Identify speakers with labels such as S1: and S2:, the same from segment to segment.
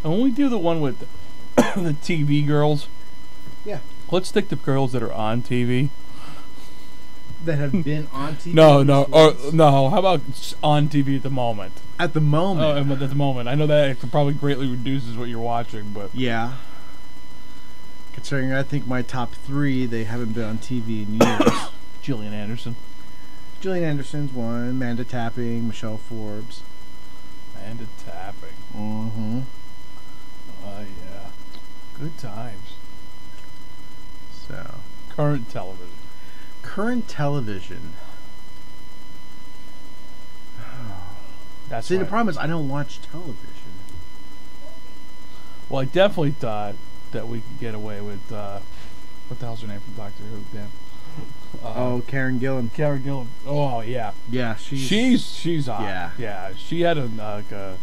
S1: And when we do the one with the TV girls,
S2: Yeah.
S1: let's stick to girls that are on TV.
S2: That have been on TV.
S1: No. How about on TV at the moment?
S2: At the moment.
S1: Oh, at the moment. I know that it probably greatly reduces what you're watching, but
S2: Yeah. Considering I think my top 3, they haven't been on TV in years.
S1: Gillian Anderson.
S2: Gillian Anderson's one. Amanda Tapping. Michelle Forbes.
S1: Amanda Tapping.
S2: Mm-hmm.
S1: Oh, yeah. Good times.
S2: So.
S1: Current television.
S2: Current television.
S1: That's
S2: See, the
S1: right.
S2: problem is I don't watch television.
S1: Well, I definitely thought that we could get away with, what the hell's her name from Doctor Who? Damn.
S2: Karen Gillan.
S1: Karen Gillan. Oh, yeah.
S2: Yeah,
S1: She's hot.
S2: Yeah.
S1: Yeah, she had a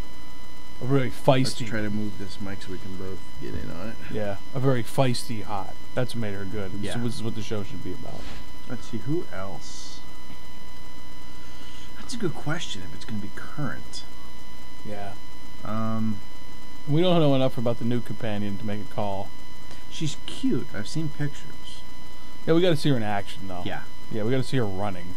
S1: really feisty.
S2: Let's try to move this mic so we can both get in on it.
S1: Yeah, a very feisty hot. That's what made her good.
S2: Yeah.
S1: So this is what the show should be about.
S2: Let's see, who else? That's a good question if it's going to be current.
S1: Yeah. We don't know enough about the new companion to make a call.
S2: She's cute. I've seen pictures.
S1: Yeah, we got to see her in action, though.
S2: Yeah.
S1: Yeah, we got to see her running.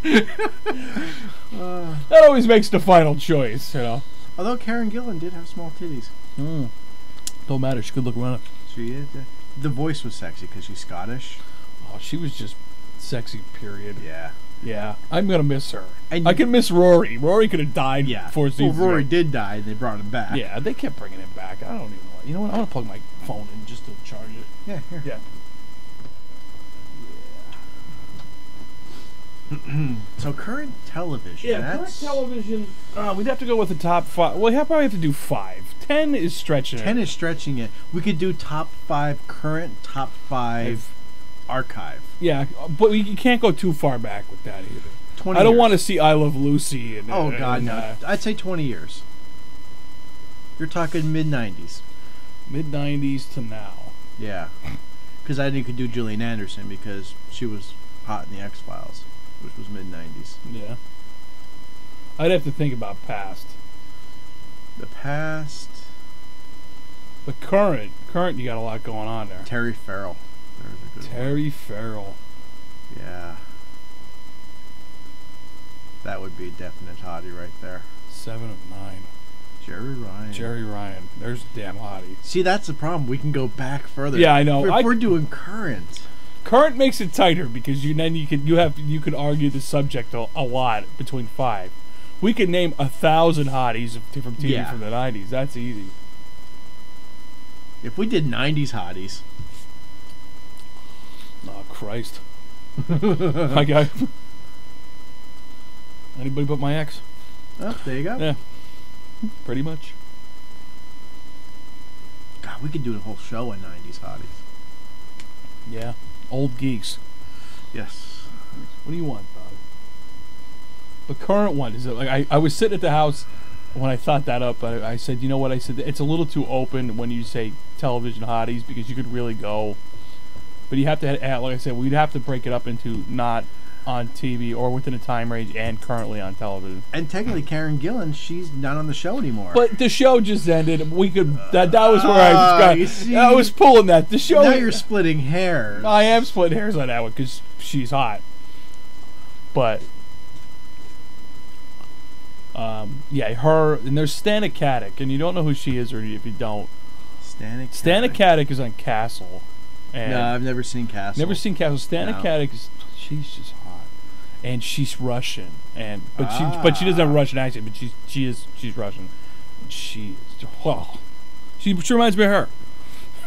S1: That always makes the final choice, you know.
S2: Although Karen Gillan did have small titties.
S1: Don't matter. She could look running.
S2: She is. The voice was sexy because she's Scottish.
S1: Oh, she was just sexy, period.
S2: Yeah.
S1: Yeah. I'm going to miss her.
S2: And
S1: I can miss Rory. Rory could have died
S2: Yeah.
S1: 4 seasons
S2: Rory
S1: ago.
S2: did die and they brought him back.
S1: Yeah, they kept bringing him back. I don't even know. You know what? I want to plug my phone in just to charge it.
S2: Yeah, here.
S1: Yeah.
S2: So current television.
S1: Yeah, current television. We'd have to go with the top 5. Well, we probably have to do 5. 10 is stretching
S2: 10
S1: it.
S2: is stretching it. We could do top 5 current, top 5 archive.
S1: Yeah, but you can't go too far back with that either.
S2: 20
S1: I don't
S2: years.
S1: want to see I Love Lucy. And,
S2: Oh, God, no.
S1: and,
S2: I'd say 20 years. You're talking mid-90s.
S1: Mid-90s to now.
S2: Yeah. Because I think you could do Gillian Anderson because she was hot in the X-Files, which was mid-90s.
S1: Yeah. I'd have to think about past.
S2: The past...
S1: But current, you got a lot going on there.
S2: Terry Farrell. There's a good one.
S1: Terry Farrell.
S2: Yeah. That would be a definite hottie right there.
S1: 7 of 9.
S2: Jerry Ryan.
S1: Jerry Ryan. There's a damn hottie.
S2: See, that's the problem. We can go back further.
S1: Yeah, I know.
S2: If we're doing current.
S1: Current makes it tighter because you could argue the subject a lot between 5. We could name 1,000 hotties from TV
S2: Yeah.
S1: from the 90s. That's easy.
S2: If we did 90s hotties.
S1: Oh Christ! My guy. Anybody but my ex?
S2: Oh, there you go.
S1: Yeah, pretty much.
S2: God, we could do a whole show on 90s hotties.
S1: Yeah, old geeks.
S2: Yes.
S1: What do you want, Bob? The current one is it like I was sitting at the house when I thought that up. I said, you know what? I said it's a little too open when you say television hotties because you could really go. But you have to, like I said, we'd have to break it up into not on TV or within a time range and currently on television.
S2: And technically, Karen Gillan, she's not on the show anymore.
S1: But the show just ended. We could that was where I
S2: you
S1: was
S2: see,
S1: I was pulling that. The show.
S2: now you're splitting hairs.
S1: I am splitting hairs on that one because she's hot. But yeah, her and there's Stana Katic, and you don't know who she is, or if you don't, Stana Katic is on Castle. And
S2: no, I've never seen Castle.
S1: Never seen Castle. Stana
S2: No.
S1: Katic she's just hot, and she's Russian, but she doesn't have a Russian accent, but she's Russian. She reminds me of her.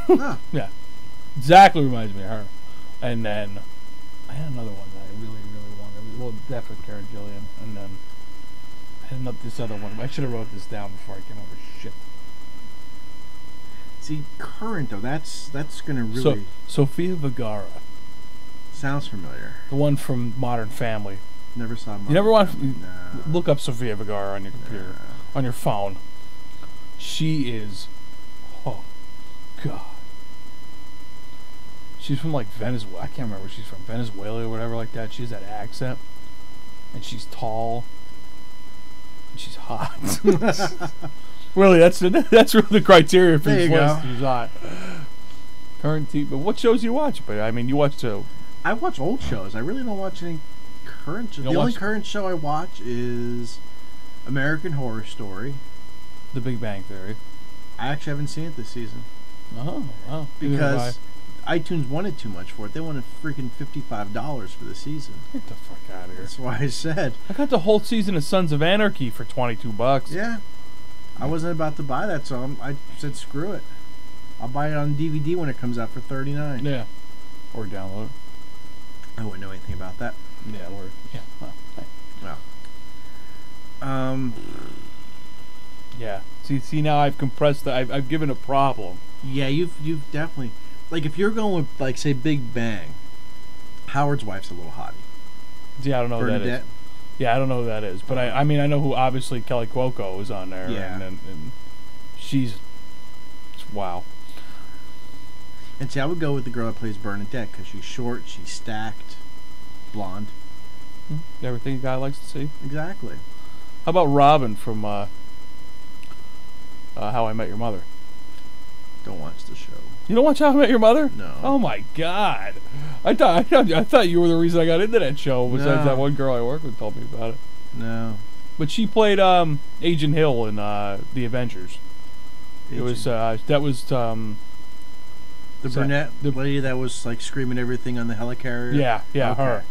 S2: Huh.
S1: Yeah, exactly reminds me of her. And then I had another one that I really wanted. Well, definitely Karen Gillian, and then I had this other one. I should have wrote this down before I came over. Shit.
S2: See, current though, that's gonna really
S1: Sofia Vergara,
S2: sounds familiar.
S1: the one from Modern Family.
S2: Never saw.
S1: You never want to
S2: No.
S1: look up Sofia Vergara on your computer, on your phone. She is, oh God. She's from like Venezuela. I can't remember where she's from. Venezuela or whatever like that. She has that accent, and she's tall, and she's hot. Really, that's really the criteria for
S2: There
S1: this
S2: you go.
S1: list. Is not current TV. But what shows you watch? But I mean, you watch
S2: I watch old shows. I really don't watch any current shows.
S1: You
S2: The
S1: don't
S2: only
S1: watch-
S2: current show I watch is American Horror Story.
S1: The Big Bang Theory.
S2: I actually haven't seen it this season
S1: Oh, wow. Neither have
S2: because iTunes wanted too much for it. They wanted freaking $55 for the season.
S1: Get the fuck out of here.
S2: That's why I said,
S1: I got the whole season of Sons of Anarchy for $22.
S2: yeah, I wasn't about to buy that, so I said, screw it. I'll buy it on DVD when it comes out for $39.
S1: Yeah. Or download it.
S2: I wouldn't know anything about that.
S1: Yeah, well, hey.
S2: Well,
S1: Yeah. See now I've compressed I've given a problem.
S2: yeah, you've definitely, like, if you're going with, like, say Big Bang, Howard's wife's a little hottie.
S1: Yeah, I don't know who that
S2: Bernadette.
S1: is. Yeah, I don't know who that is. But I mean I know who obviously Kelly Cuoco is on there.
S2: Yeah.
S1: And she's wow.
S2: And see, I would go with the girl that plays Bernadette because she's short, she's stacked, blonde.
S1: Everything a guy likes to see.
S2: Exactly.
S1: How about Robin from How I Met Your Mother?
S2: Don't watch the show.
S1: You don't watch How I Met Your Mother?
S2: No.
S1: Oh my God! I thought you were the reason I got into that show. Besides
S2: No.
S1: that one girl I work with told me about it.
S2: No.
S1: But she played Agent Hill in The Avengers. It was that was
S2: the brunette, the lady that was like screaming everything on the helicarrier.
S1: yeah
S2: Okay.
S1: her.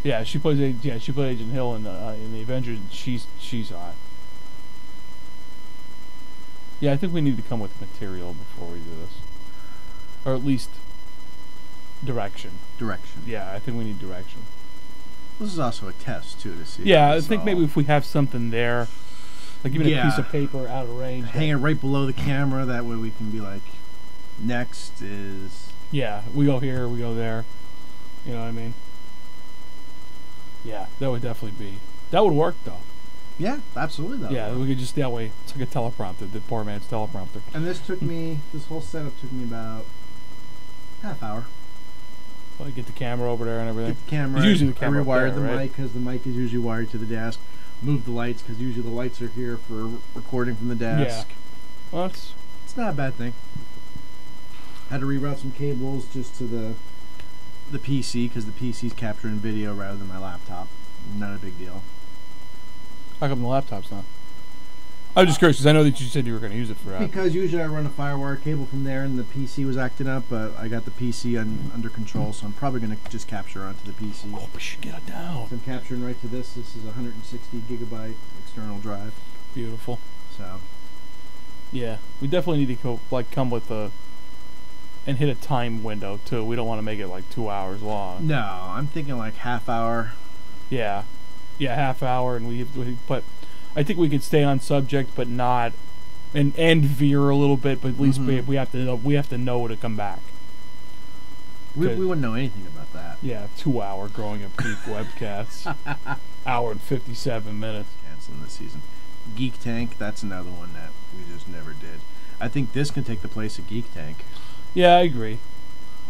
S1: Yeah, she played Agent Hill in The Avengers. She's hot. Yeah, I think we need to come with material before we do this, or at least direction.
S2: Direction.
S1: Yeah, I think we need direction.
S2: This is also a test too to see.
S1: Yeah,
S2: if
S1: I
S2: it's
S1: think
S2: all-
S1: maybe if we have something there, like even a
S2: Yeah.
S1: piece of paper out of range.
S2: hang it right below the camera. That way we can be like, next is.
S1: Yeah, we go here, we go there. You know what I mean? Yeah, that would definitely be. That would work though.
S2: Yeah, absolutely. That
S1: Yeah,
S2: would work.
S1: we could just that way. It's like a teleprompter, the poor man's teleprompter.
S2: And this took me. This whole setup took me about half hour.
S1: Like get the camera over there and everything.
S2: Get the camera.
S1: It's usually the camera
S2: I
S1: up
S2: rewired
S1: there,
S2: the
S1: right?
S2: mic because the mic is usually wired to the desk. Moved the lights because usually the lights are here for recording from the desk.
S1: Well,
S2: It's not a bad thing. Had to reroute some cables just to the PC because the PC's capturing video rather than my laptop. Not a big deal.
S1: how come the laptop's not? I'm just curious because I know that you said you were going to use it for that.
S2: Because usually I run a FireWire cable from there and the PC was acting up, but I got the PC under control, so I'm probably going to just capture onto the PC.
S1: Oh, we should get it down.
S2: So I'm capturing right to this. This is a 160 gigabyte external drive.
S1: Beautiful.
S2: So
S1: Yeah, we definitely need to come with and hit a time window too. We don't want to make it like 2 hours long.
S2: no, I'm thinking like half hour.
S1: Yeah, half hour, and but I think we could stay on subject, but not and veer a little bit. But at least
S2: Mhm.
S1: we have to know to come back.
S2: We
S1: Good.
S2: wouldn't know anything about that.
S1: Yeah, 2 hour growing up geek webcasts, hour and 57 minutes.
S2: Canceling this season. Geek Tank, that's another one that we just never did. I think this can take the place of Geek Tank.
S1: Yeah, I agree.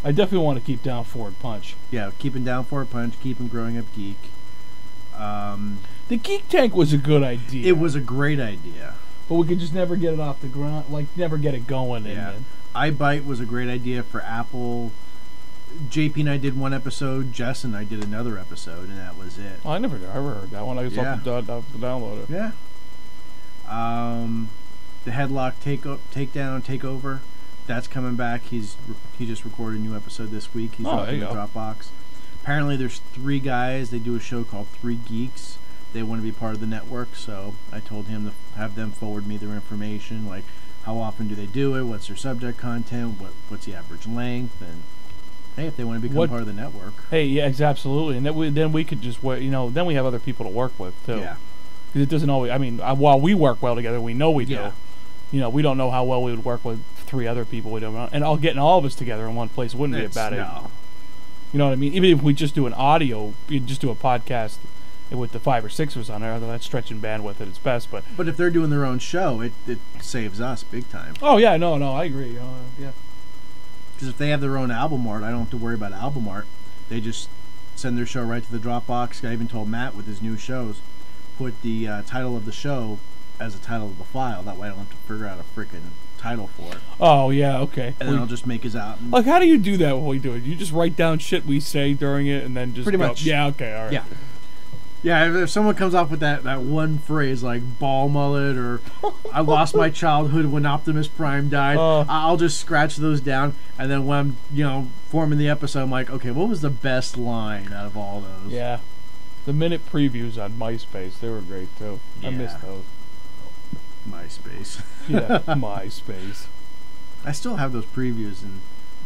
S1: I definitely want to keep down Forward Punch.
S2: Yeah, keeping down for a punch, keeping growing up geek.
S1: The Geek Tank was a good idea.
S2: It was a great idea.
S1: but we could just never get it off the ground, like never get it going.
S2: Yeah. iBite was a great idea for Apple. JP and I did one episode. Jess and I did another episode, and that was it.
S1: Oh, I never heard that one. I just have to download it.
S2: Yeah. The Headlock Takedown Takeover, that's coming back. He just recorded a new episode this week. He's
S1: Oh, there
S2: dropping
S1: you
S2: the
S1: go.
S2: Dropbox. Apparently, there's 3 guys. They do a show called 3 Geeks. They want to be part of the network, so I told him to have them forward me their information, like how often do they do it, what's their subject content, what's the average length, and hey, if they want to become part of the network.
S1: Hey, yeah, absolutely, and then we could just then we have other people to work with too.
S2: Yeah.
S1: Because it doesn't always. I mean, while we work well together, we know we do.
S2: Yeah.
S1: We don't know how well we would work with 3 other people. We don't know, and getting all of us together in one place wouldn't be a bad idea.
S2: No.
S1: You know what I mean? Even if we just do an audio, you just do a podcast with the 5 or 6 of us on there, although that's stretching bandwidth at its best. But
S2: But if they're doing their own show, it saves us big time.
S1: oh yeah, no, I agree. Yeah.
S2: Because if they have their own album art, I don't have to worry about album art. They just send their show right to the Dropbox. I even told Matt with his new shows, put the title of the show as a title of the file. That way I don't have to figure out a freaking title for it.
S1: Oh, yeah, okay.
S2: And then I'll just make his out.
S1: Like, how do you do that when we do it? You just write down shit we say during it and then just
S2: Pretty much.
S1: Yeah, okay, all right.
S2: Yeah. Yeah, if someone comes up with that one phrase like ball mullet or I lost my childhood when Optimus Prime died, I'll just scratch those down, and then when I'm, forming the episode, I'm like, okay, what was the best line out of all those?
S1: Yeah. The minute previews on MySpace, they were great too.
S2: Yeah.
S1: I missed those.
S2: MySpace.
S1: Yeah, MySpace.
S2: I still have those previews, and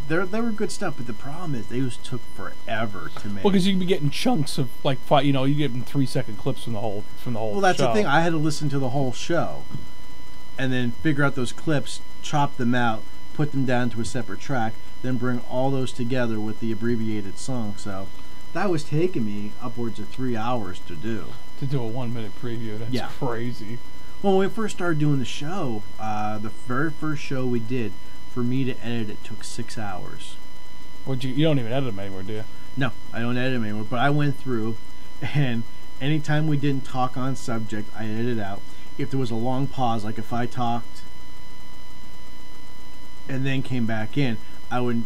S2: they were good stuff, but the problem is they just took forever to make.
S1: Well, because you can be getting chunks of like you get 3-second clips from the whole
S2: Well, that's
S1: show.
S2: the thing. I had to listen to the whole show, and then figure out those clips, chop them out, put them down to a separate track, then bring all those together with the abbreviated song. So that was taking me upwards of 3 hours to do.
S1: To do a 1-minute preview, that's crazy.
S2: Well, when we first started doing the show, the very first show we did, for me to edit it took 6 hours.
S1: You don't even edit them anymore, do you?
S2: No, I don't edit them anymore, but I went through, and anytime we didn't talk on subject, I edited out. If there was a long pause, like if I talked and then came back in, I would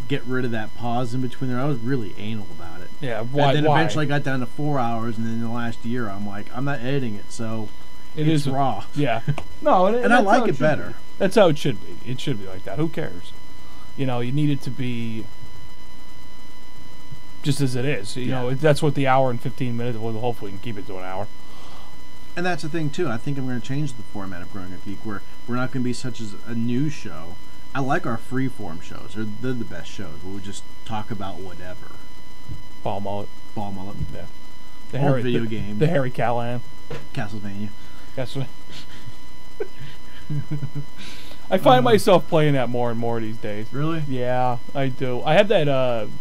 S2: get rid of that pause in between there. I was really anal about it.
S1: Yeah, why?
S2: And then eventually I got down to 4 hours, and then in the last year, I'm like, I'm not editing it, so it's raw.
S1: Yeah. No,
S2: and I like it better.
S1: That's how it should be. It should be like that. Who cares? You need it to be just as it is. You know, that's what the hour and 15 minutes. Well, hopefully we can keep it to an hour.
S2: And that's the thing too. I think I'm going to change the format of Growing Up Geek, where we're not going to be such as a news show. I like our free-form shows. They're the best shows where we just talk about whatever.
S1: Ball mullet.
S2: Yeah.
S1: The
S2: video game.
S1: The Harry Callahan.
S2: Castlevania.
S1: That's what. I find myself playing that more and more these days.
S2: Really?
S1: Yeah, I do. I have that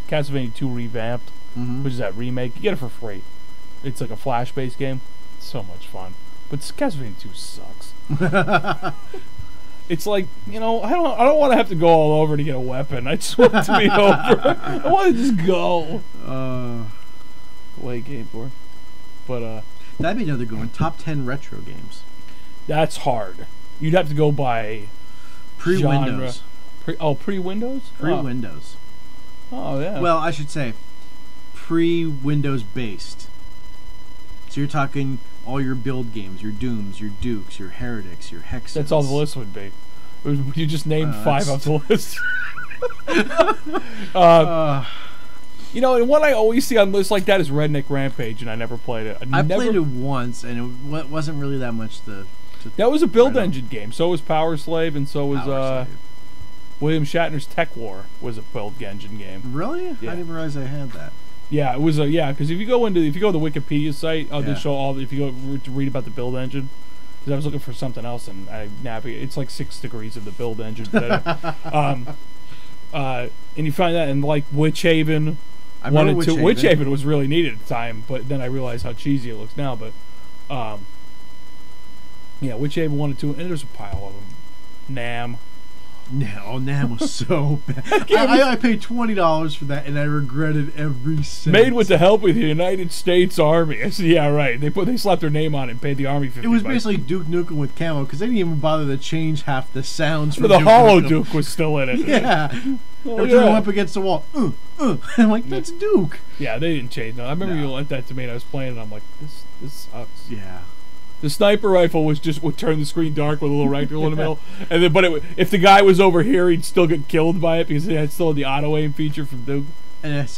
S1: Castlevania 2 revamped, which is that remake. You get it for free. It's like a Flash-based game. It's so much fun. But Castlevania 2 sucks. It's like, I don't want to have to go all over to get a weapon. I just want it to be over. I want to just go. Way game for. But
S2: that'd be another good one. Top 10 retro games.
S1: That's hard. You'd have to go by
S2: pre-Windows.
S1: Pre-Windows?
S2: Pre-Windows.
S1: Oh, yeah.
S2: Well, I should say pre-Windows based. So you're talking all your build games, your Dooms, your Dukes, your Heretics, your Hexes.
S1: That's all the list would be. You just named 5 off the list. And what I always see on lists like that is Redneck Rampage, and I never played it.
S2: I played it once, and it wasn't really that much to
S1: that was a build engine game. So was Power Slave, and so was William Shatner's Tech War was a build engine game.
S2: Really?
S1: Yeah.
S2: I didn't realize I had that.
S1: Yeah, it was because if you go to the Wikipedia site, I'll just show all. If you go to read about the build engine, because I was looking for something else and I navigate. It's like 6 degrees of the build engine. And you find that in like Witch Haven.
S2: I remember
S1: Witch Haven was really neat at the time, but then I realized how cheesy it looks now. But Witch Haven 1 and 2, and there's a pile of them. Nam.
S2: Nam was so bad. I paid $20 for that, and I regretted every cent.
S1: Made with the help of the United States Army. I said, yeah, right. They slapped their name on it and paid the Army $50.
S2: It was basically Duke Nukem with camo, because they didn't even bother to change half the sounds. For
S1: the Hollow Duke was still in it.
S2: Yeah. They were going up against the wall. I'm like, that's Duke.
S1: Yeah, they didn't change. No, I remember you lent that to me, and I was playing, and I'm like, this sucks.
S2: Yeah.
S1: The sniper rifle would turn the screen dark with a little rectangle in the middle, and then if the guy was over here, he'd still get killed by it because it still had the auto aim feature from Duke.
S2: And it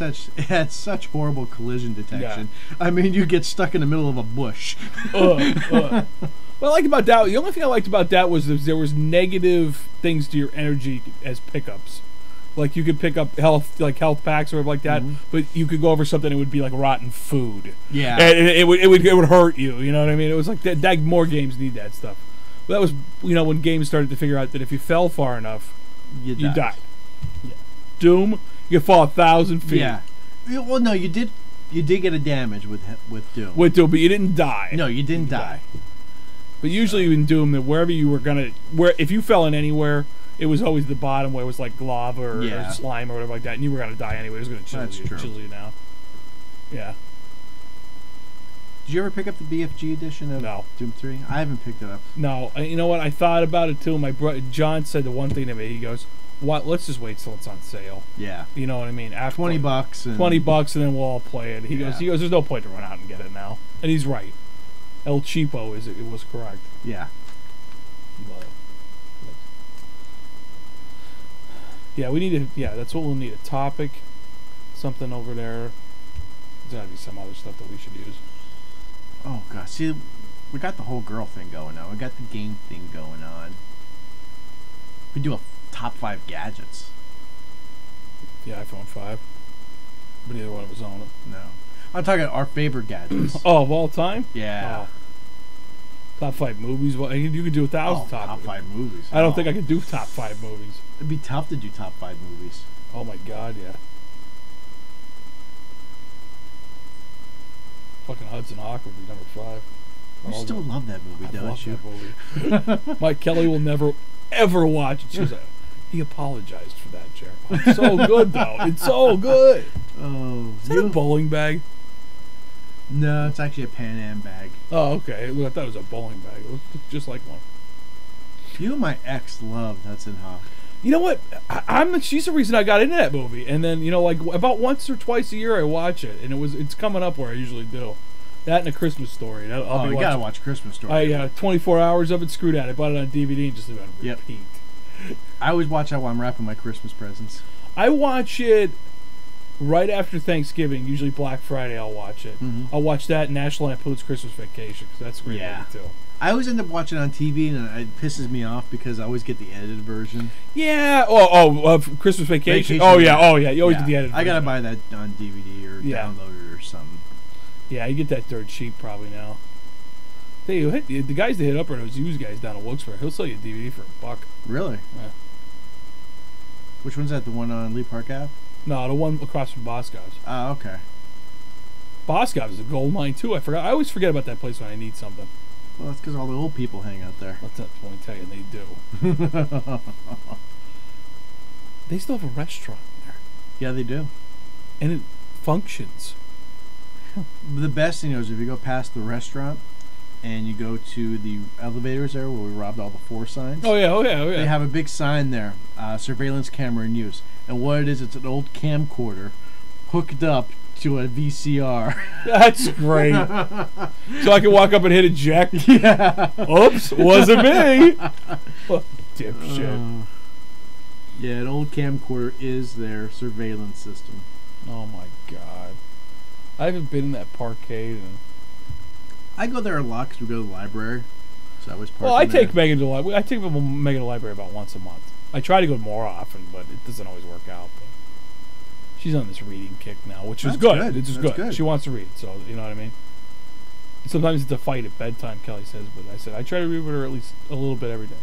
S2: had such horrible collision detection. Yeah. I mean, you get stuck in the middle of a bush.
S1: What I liked about that, the only thing I liked about that was there was negative things to your energy as pickups. Like you could pick up health packs or whatever like that, but you could go over something and it would be like rotten food.
S2: Yeah,
S1: and it would hurt you. You know what I mean? It was like that more games need that stuff. But that was when games started to figure out that if you fell far enough, you died. Yeah. Doom, you could fall 1,000 feet.
S2: Yeah. Well, no, you did get a damage with Doom.
S1: With Doom, but you didn't die.
S2: No, you didn't die.
S1: But usually in Doom, that wherever you were if you fell in anywhere, it was always the bottom where it was like lava or slime or whatever like that, and you were gonna die anyway. It was gonna chill you down. Yeah.
S2: Did you ever pick up the BFG edition of
S1: No.
S2: Doom 3? I haven't picked it up.
S1: No, you know what? I thought about it too. My John said the one thing to me. He goes, "What? Let's just wait till it's on sale."
S2: Yeah.
S1: You know what I mean? After
S2: $20 and
S1: $20, and then we'll all play it. He
S2: Yeah.
S1: goes, "There's no point to run out and get it now," and he's right. El Cheapo it was correct.
S2: Yeah.
S1: But, yeah, we need to. Yeah, that's what we'll need. A topic, something over there. There's gotta be some other stuff that we should use.
S2: Oh god. See, we got the whole girl thing going on. We got the game thing going on. We do a top 5 gadgets.
S1: The iPhone 5, but neither one of us own it.
S2: No. I'm talking our favorite gadgets.
S1: Oh, of all time?
S2: Yeah.
S1: Oh. Top 5 movies. Well, you could do 1,000
S2: top 5 movies.
S1: I don't think I could do top 5 movies.
S2: It'd be tough to do top 5 movies.
S1: Oh my god, yeah. Fucking Hudson Hawk would be number 5.
S2: You still love that movie,
S1: I
S2: don't
S1: love
S2: you?
S1: that movie. Mike Kelly will never, ever watch it. She was like, he apologized for that, Jeremy. It's so good, though. It's so good.
S2: Oh.
S1: Is that a bowling bag?
S2: No, it's actually a Pan Am bag.
S1: Oh, okay. I thought it was a bowling bag. It looked just like one.
S2: You and my ex loved Hudson Hawk.
S1: You know what? She's the reason I got into that movie. And then, like about once or twice a year I watch it, and it's coming up where I usually do. That and A Christmas Story.
S2: You gotta watch Christmas Story.
S1: 24 hours of it. Screw that. I bought it on DVD and just leave it on repeat.
S2: I always watch that while I'm wrapping my Christmas presents.
S1: I watch it right after Thanksgiving. Usually Black Friday. I'll watch it.
S2: Mm-hmm.
S1: I'll watch that and National Lampoon's Christmas Vacation because that's a great movie too.
S2: I always end up watching it on TV, and it pisses me off because I always get the edited version.
S1: Yeah. Christmas Vacation. You always get the edited version.
S2: I gotta buy that on DVD or download it or something.
S1: Yeah, you get that dirt cheap probably now. The guys that hit up are those used guys down at Wilkes-Barre. He'll sell you a DVD for $1.
S2: Really?
S1: Yeah.
S2: Which one's that? The one on Lee Park Ave?
S1: No, the one across from Boscov's.
S2: Oh, okay.
S1: Boscov's is a gold mine too. I always forget about that place when I need something.
S2: Well, that's because all the old people hang out there.
S1: That's what I tell you, they do. They still have a restaurant there.
S2: Yeah, they do.
S1: And it functions.
S2: The best thing is if you go past the restaurant and you go to the elevators there where we robbed all the 4 signs.
S1: Oh yeah.
S2: They have a big sign there, surveillance camera in use. And what it is, it's an old camcorder hooked up to a VCR.
S1: That's great. So I can walk up and hit eject.
S2: Yeah.
S1: Oops, wasn't me. Dipshit.
S2: Yeah, an old camcorder is their surveillance system.
S1: Oh my god. I haven't been in that parkade. And
S2: I go there a lot because we go to the library. So I was parked.
S1: Well, I take Megan to the library. I take Megan to the library about once a month. I try to go more often, but it doesn't always work out. But she's on this reading kick now, which is good. It's just good. She wants to read, so you know what I mean. Sometimes it's a fight at bedtime, Kelly says, but I said I try to read with her at least a little bit every day.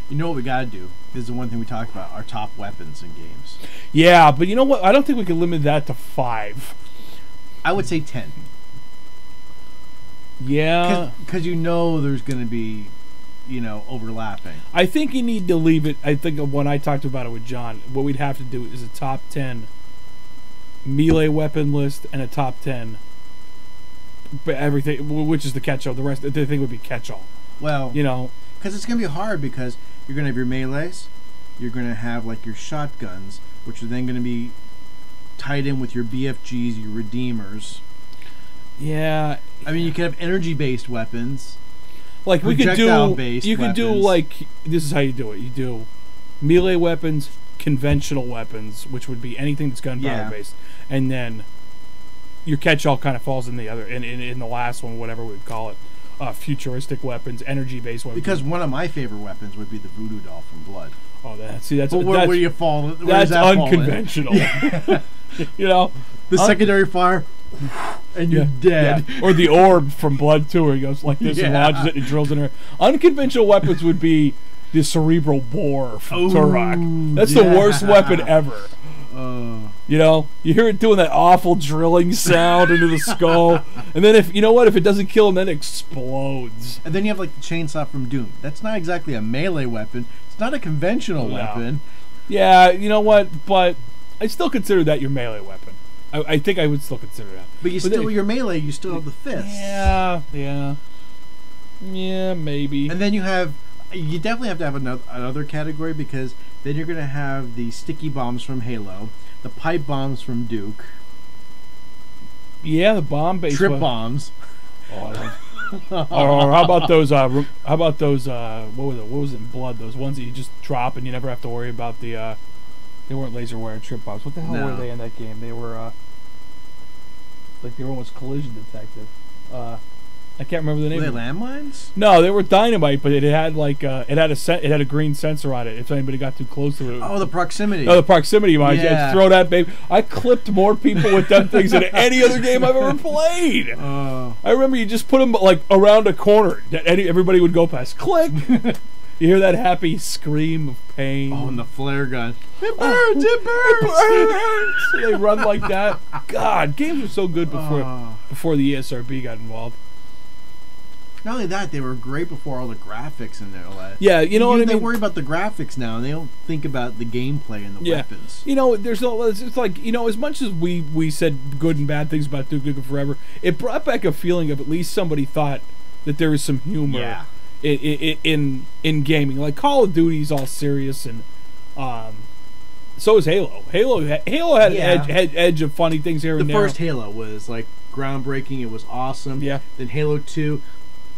S2: You know what we gotta do is the one thing we talked about: our top weapons in games.
S1: Yeah, but you know what? I don't think we can limit that to 5.
S2: I would say 10.
S1: Yeah,
S2: because there's going to be, overlapping.
S1: I think you need to leave it. I think when I talked about it with John, what we'd have to do is a top 10 melee weapon list and a top 10 everything, which is the catch-all. The rest, the thing would be catch-all.
S2: Well, because it's going to be hard because you're going to have your melees, you're going to have like your shotguns, which are then going to be tied in with your BFGs, your redeemers.
S1: Yeah,
S2: I mean, you could have energy-based weapons.
S1: Like we could do, you could
S2: weapons.
S1: do like this is how you do it. You do melee weapons, conventional weapons, which would be anything that's gunpowder based, and then your catch-all kind of falls in the other in the last one, whatever we'd call it, futuristic weapons, energy-based weapons.
S2: Because one of my favorite weapons would be the voodoo doll from Blood.
S1: Oh, that's where
S2: do you fall?
S1: That's unconventional.
S2: The secondary fire, and you're dead.
S1: Yeah. Or the orb from Blood 2, where he goes like this and lodges it and drills in her. Unconventional weapons would be the cerebral bore from Turok. That's the worst weapon ever. You hear it doing that awful drilling sound into the skull, and then if it doesn't kill him, then it explodes.
S2: And then you have like the chainsaw from Doom. That's not exactly a melee weapon. It's not a conventional weapon.
S1: Yeah, you know what? But I still consider that your melee weapon. I think I would still consider that.
S2: But you still, your melee, you still have the fists.
S1: Yeah, maybe.
S2: And then you definitely have to have another category, because then you're going to have the sticky bombs from Halo, the pipe bombs from Duke.
S1: Yeah, the bomb-based
S2: trip bombs.
S1: Or how about those? What was it in Blood? Those ones that you just drop and you never have to worry about the. They weren't laser wire trip bombs. What the hell were they in that game? They were like they were almost collision detective. I can't remember the name.
S2: Were they landmines?
S1: No, they were dynamite, but it had like it had a green sensor on it. If anybody got too close to it.
S2: Oh, the proximity.
S1: Oh, the proximity mines.
S2: Yeah.
S1: Throw that baby. I clipped more people with them things than any other game I've ever played. I remember you just put them like around a corner that everybody would go past. Click. You hear that happy scream of pain.
S2: Oh, and the flare gun. It burns! It burns!
S1: It burns! So they run like that. God, games were so good before the ESRB got involved.
S2: Not only that, they were great before all the graphics and all that.
S1: Yeah, you know what I mean?
S2: They worry about the graphics now, and they don't think about the gameplay and the weapons.
S1: You know, it's like, you know, as much as we said good and bad things about Duke Nukem Forever, it brought back a feeling of at least somebody thought that there was some humor in gaming. Like Call of Duty's all serious, and so is Halo. Halo had an edge of funny things here and there.
S2: The first Halo was like groundbreaking. It was awesome.
S1: Yeah.
S2: Then Halo 2,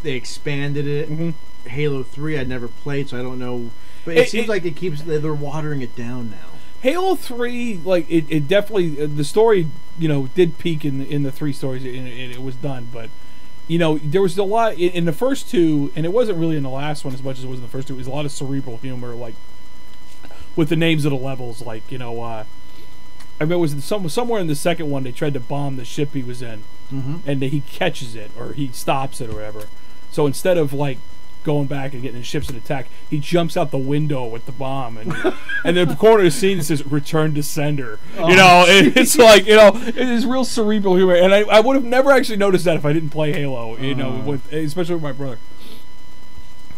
S2: they expanded it. Halo 3 I'd never played, so I don't know. But it seems like they're watering it down now.
S1: Halo 3, like it definitely the story, you know, did peak in the 3 stories, and it was done. But you know, there was a lot in the first 2, and it wasn't really in the last one as much as it was in the first 2. It was a lot of cerebral humor, like with the names of the levels. Like, you know, I mean, it was somewhere in the second one they tried to bomb the ship he was in, and he catches it or he stops it or whatever. So instead of like going back and getting the ships in attack, he jumps out the window with the bomb, and and the corner of the scene says "Return to Sender." You know, it's like, you know, it is real cerebral humor, and I would have never actually noticed that if I didn't play Halo. You know, especially with my brother.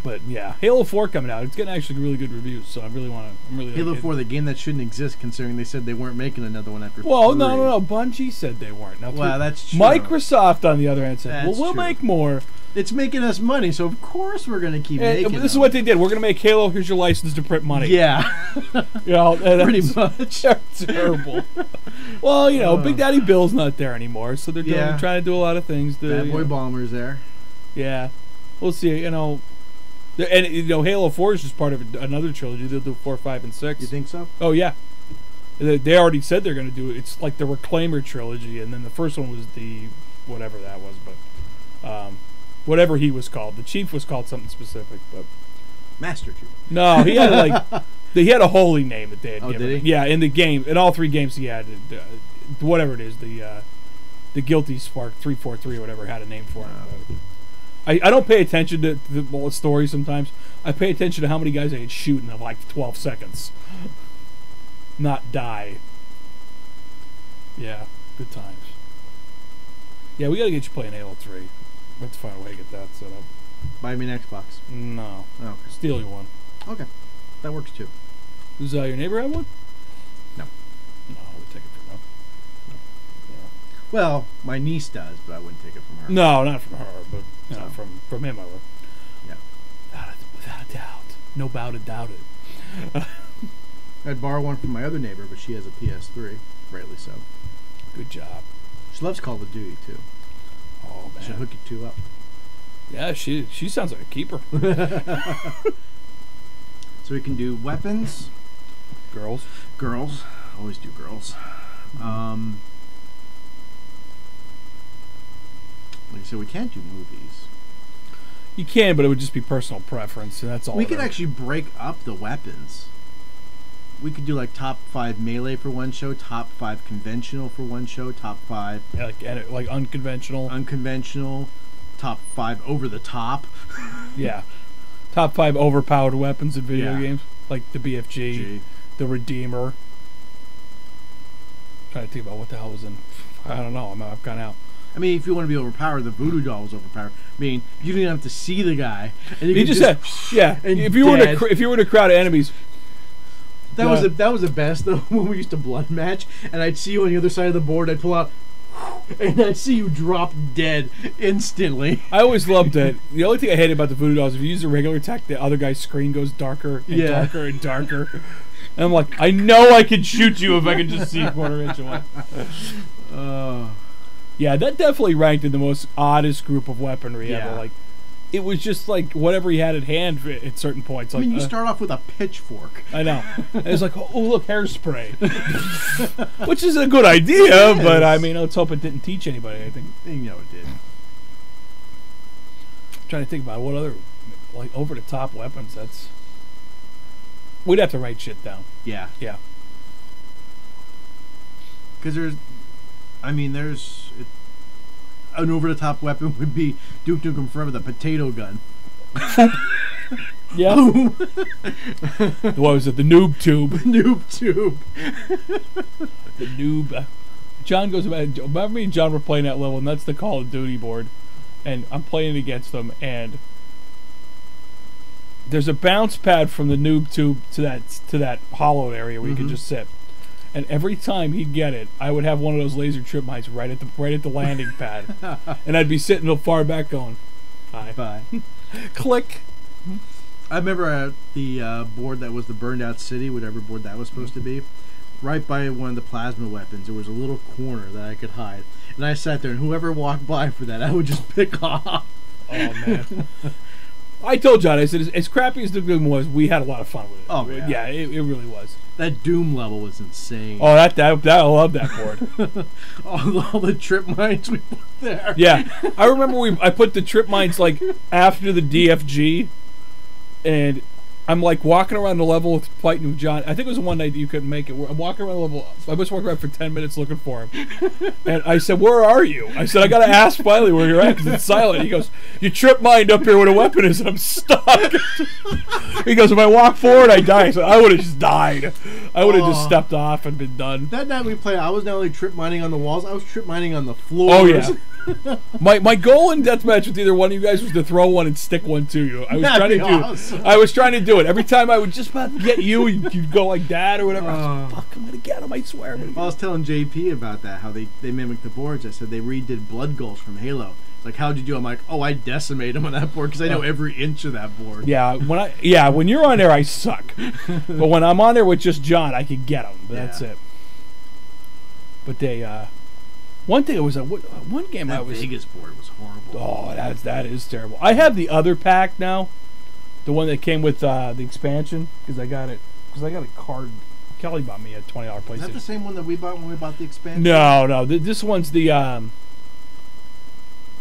S1: But yeah, Halo 4 coming out. It's getting actually really good reviews, so I really want to.
S2: Halo 4, the game that shouldn't exist, considering they said they weren't making another one after.
S1: Well,
S2: 3.
S1: no. Bungie said they weren't. Now,
S2: well, that's true.
S1: Microsoft, on the other hand, said, "Well, we'll make more."
S2: It's making us money, so of course we're going to keep making
S1: This is what they did. We're going to make Halo. Here's your license to print money.
S2: Yeah.
S1: You know,
S2: pretty much.
S1: Terrible. Well, you know, Big Daddy Bill's not there anymore, so they're trying to do a lot of things.
S2: Bad Boy Bomber's there.
S1: Yeah. We'll see, you know. And, you know, Halo 4 is just part of another trilogy. They'll do 4, 5, and 6.
S2: You think so?
S1: Oh, yeah. They already said they're going to do it. It's like the Reclaimer trilogy, and then the first one was the whatever that was, but whatever he was called. The Chief was called something specific, but
S2: Master Chief.
S1: No, he had he had a holy name that they had given
S2: did
S1: him.
S2: he?
S1: Yeah, in the game, in all 3 games he had whatever it is, the Guilty Spark 343 or whatever had a name for him. I don't pay attention to the story sometimes. I pay attention to how many guys I can shoot in like 12 seconds. Not die. Yeah, good times. Yeah, we gotta get you playing Halo 3. We have to find a way to get that set up.
S2: Buy me an Xbox.
S1: No.
S2: Oh, okay.
S1: Steal you one.
S2: Okay. That works too.
S1: Does your neighbor have one?
S2: No.
S1: No, I would take it from him. No. Yeah.
S2: Well, my niece does, but I wouldn't take it from her.
S1: No, not from her, but you know, from him I would.
S2: Yeah.
S1: Without a doubt. No bout to doubt it.
S2: I'd borrow one from my other neighbor, but she has a PS3. Rightly so.
S1: Good job.
S2: She loves Call of Duty, too.
S1: Oh, man.
S2: She'll hook you 2 up.
S1: Yeah, she sounds like a keeper.
S2: So we can do weapons.
S1: Girls.
S2: Girls. Always do girls. Like I said, we can't do movies.
S1: You can, but it would just be personal preference, and that's all.
S2: We could actually break up the weapons. We could do like top 5 melee for one show, top 5 conventional for one show, top 5
S1: like
S2: unconventional, top 5 over the top.
S1: Yeah, top 5 overpowered weapons in video games, like the BFG, the Redeemer. I'm trying to think about what the hell was in. I don't know. I've gone out.
S2: I mean, if you want to be overpowered, the voodoo doll was overpowered. I mean, you didn't have to see the guy, and
S1: you just said, yeah. If you were in a crowd of enemies,
S2: That was the best though when we used to blood match, and I'd see you on the other side of the board. I'd pull out, and I'd see you drop dead instantly.
S1: I always loved it. The only thing I hated about the voodoo dolls, if you use a regular attack, the other guy's screen goes darker and darker and darker. And I'm like, I know I can shoot you if I can just see a quarter inch away. Yeah, that definitely ranked in the most oddest group of weaponry ever. Like, it was just like whatever he had at hand at certain points. Like,
S2: I mean, you start off with a pitchfork.
S1: I know. And it's like, oh look, hairspray, which is a good idea, but I mean, let's hope it didn't teach anybody anything.
S2: You know it did.
S1: I'm trying to think about what other like over the top weapons. We'd have to write shit down.
S2: Yeah.
S1: Yeah.
S2: Because there's an over-the-top weapon would be Duke Nukem Forever, the potato gun.
S1: Yeah. What was it? The noob tube.
S2: Noob tube.
S1: The noob. John goes about. Remember me and John were playing that level, and that's the Call of Duty board, and I'm playing against them, and there's a bounce pad from the noob tube to that hollowed area where you can just sit. And every time he'd get it, I would have one of those laser trip mines right at the landing pad, and I'd be sitting far back going, "Hi,
S2: bye."
S1: Click.
S2: I remember the board that was the burned out city, whatever board that was supposed to be, right by one of the plasma weapons. There was a little corner that I could hide, and I sat there, and whoever walked by for that, I would just pick off.
S1: Oh man. I told John, I said, as crappy as the game was, we had a lot of fun with it.
S2: Oh
S1: yeah, it really was.
S2: That Doom level was insane.
S1: Oh, that I love that board.
S2: all the trip mines we put there.
S1: Yeah, I remember I put the trip mines like after the DFG, and I'm like walking around the level fighting with John. I think it was the one night that you couldn't make it. I'm walking around the level. I must walk around for 10 minutes looking for him. And I said, "Where are you?" I said, "I gotta ask finally where you're at because it's silent." He goes, "You trip mined up here where the weapon is, and I'm stuck." He goes, "If I walk forward, I die." So I would have just died. I would have just stepped off and been done.
S2: That night we played, I was not only trip mining on the walls, I was trip mining on the floors.
S1: Oh yeah. My goal in deathmatch with either one of you guys was to throw one and stick one to you. I was trying to do it. Every time I would just about get you, you'd go like that or whatever. I was like, fuck, I'm gonna get him, I swear.
S2: I was telling JP about that, how they mimicked the boards. I said they redid Blood Gulch from Halo. It's like, how'd you do? I'm like, oh, I decimate them on that board because I know every inch of that board.
S1: Yeah, when you're on there, I suck. But when I'm on there with just John, I can get them. That's it. But one thing, it was one game
S2: that
S1: I was...
S2: Vegas board was horrible.
S1: Oh, that is terrible. I have the other pack now. The one that came with the expansion. Because I got a card. Kelly bought me a $20 PlayStation.
S2: Is that the same one that we bought when we bought the expansion?
S1: No. This one's the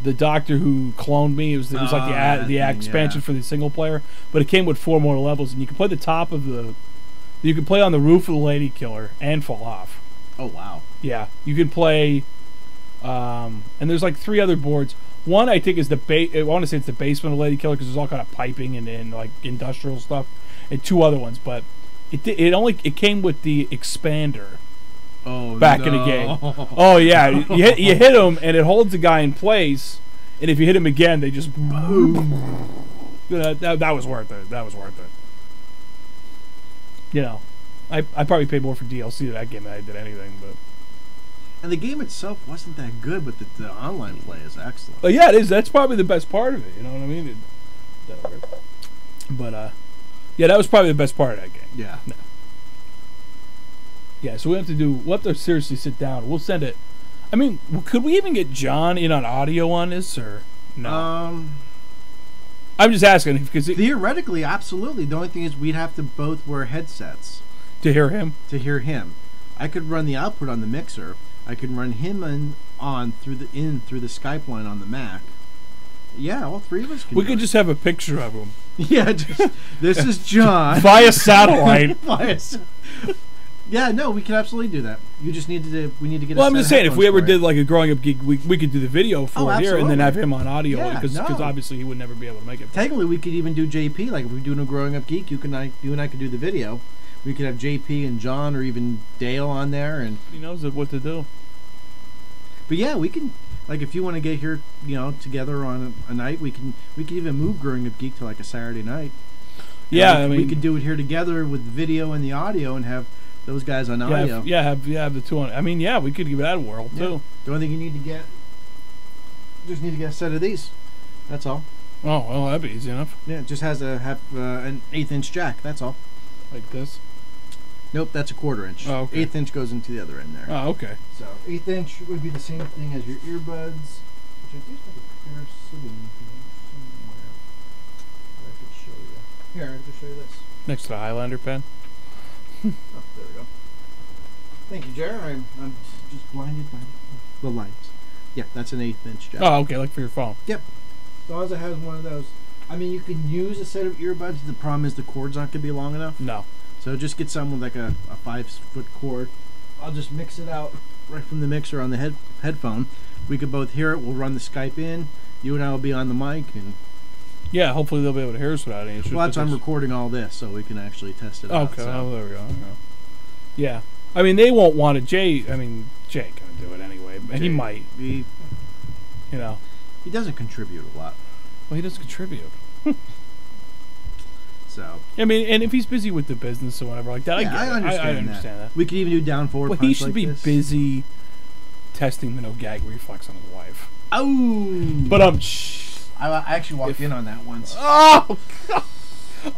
S1: doctor who cloned me. It was like the expansion for the single player. But it came with 4 more levels. And you can play the top of the... You can play on the roof of the Lady Killer and fall off.
S2: Oh, wow.
S1: Yeah. You can play... and there's like 3 other boards. One I think is I want to say it's the basement of Lady Killer because there's all kind of piping and like industrial stuff, and 2 other ones. But it came with the expander.
S2: Oh,
S1: back in the game. Oh yeah, you hit them and it holds the guy in place, and if you hit him again, they just boom. That was worth it. That was worth it. You know, I probably paid more for DLC to that game than I did anything, but.
S2: And the game itself wasn't that good, but the online play is excellent.
S1: Oh yeah, it is. That's probably the best part of it. You know what I mean? But yeah, that was probably the best part of that game.
S2: Yeah.
S1: No. Yeah, so we'll have to seriously sit down. We'll send it. I mean, could we even get John in on audio on this or no? I'm just asking because
S2: theoretically, absolutely. The only thing is we'd have to both wear headsets
S1: to hear him.
S2: I could run the output on the mixer. I could run him through the Skype line on the Mac. Yeah, all 3 of us can.
S1: We could just have a picture of him.
S2: Yeah, this is John
S1: via satellite.
S2: Yeah, no, we can absolutely do that. You just need to. We need to get.
S1: Well, I'm just saying, if we ever did like a Growing Up Geek, we could do the video for it here and then have him on audio because obviously he would never be able to make it.
S2: Technically, we could even do JP. Like if we're doing a Growing Up Geek, you and I could do the video. We could have JP and John or even Dale on there, and
S1: he knows what to do.
S2: But yeah, we can. Like if you want to get here, together on a night, we can even move Growing Up Geek to like a Saturday night.
S1: Yeah,
S2: we,
S1: I mean,
S2: we could do it here together with the video and the audio, and have those guys on audio.
S1: have the two on. I mean, yeah, we could give that a whirl too.
S2: The only thing you need to get, just need to get a set of these. That's all.
S1: Oh well, that'd be easy enough.
S2: Yeah, it just has an 1/8" jack. That's all.
S1: Like this.
S2: Nope, that's a 1/4".
S1: Oh, okay.
S2: 1/8" goes into the other end there.
S1: Oh, okay.
S2: So 1/8" would be the same thing as your earbuds, which I do have a pair sitting here somewhere that I could show you. Here, I'll just show you this.
S1: Next to the Highlander pen.
S2: Oh, there we go. Thank you, Jer. I'm just blinded by the lights. Yeah, that's an 1/8" jack.
S1: Oh, okay, like for your phone.
S2: Yep. As long as it has one of those. I mean, you can use a set of earbuds. The problem is the cord's not going to be long enough.
S1: No.
S2: So just get some with like a 5-foot cord. I'll just mix it out right from the mixer on the headphone. We could both hear it. We'll run the Skype in. You and I will be on the mic. And
S1: Yeah, hopefully they'll be able to hear us without any issues.
S2: well, that's why I'm recording all this, so we can actually test it out.
S1: Okay,
S2: So.
S1: oh, there we go. Yeah. I mean, they won't want it. Jay can do it anyway. And he might.
S2: He doesn't contribute a lot.
S1: Well, he does contribute.
S2: So.
S1: I mean, and if he's busy with the business or whatever like that,
S2: Yeah, I understand
S1: that.
S2: We could even do down forward.
S1: Well,
S2: punch
S1: he should
S2: like
S1: be
S2: this.
S1: busy testing the no gag reflex on his wife.
S2: Oh.
S1: But
S2: I actually walked in on that once.
S1: Oh, God.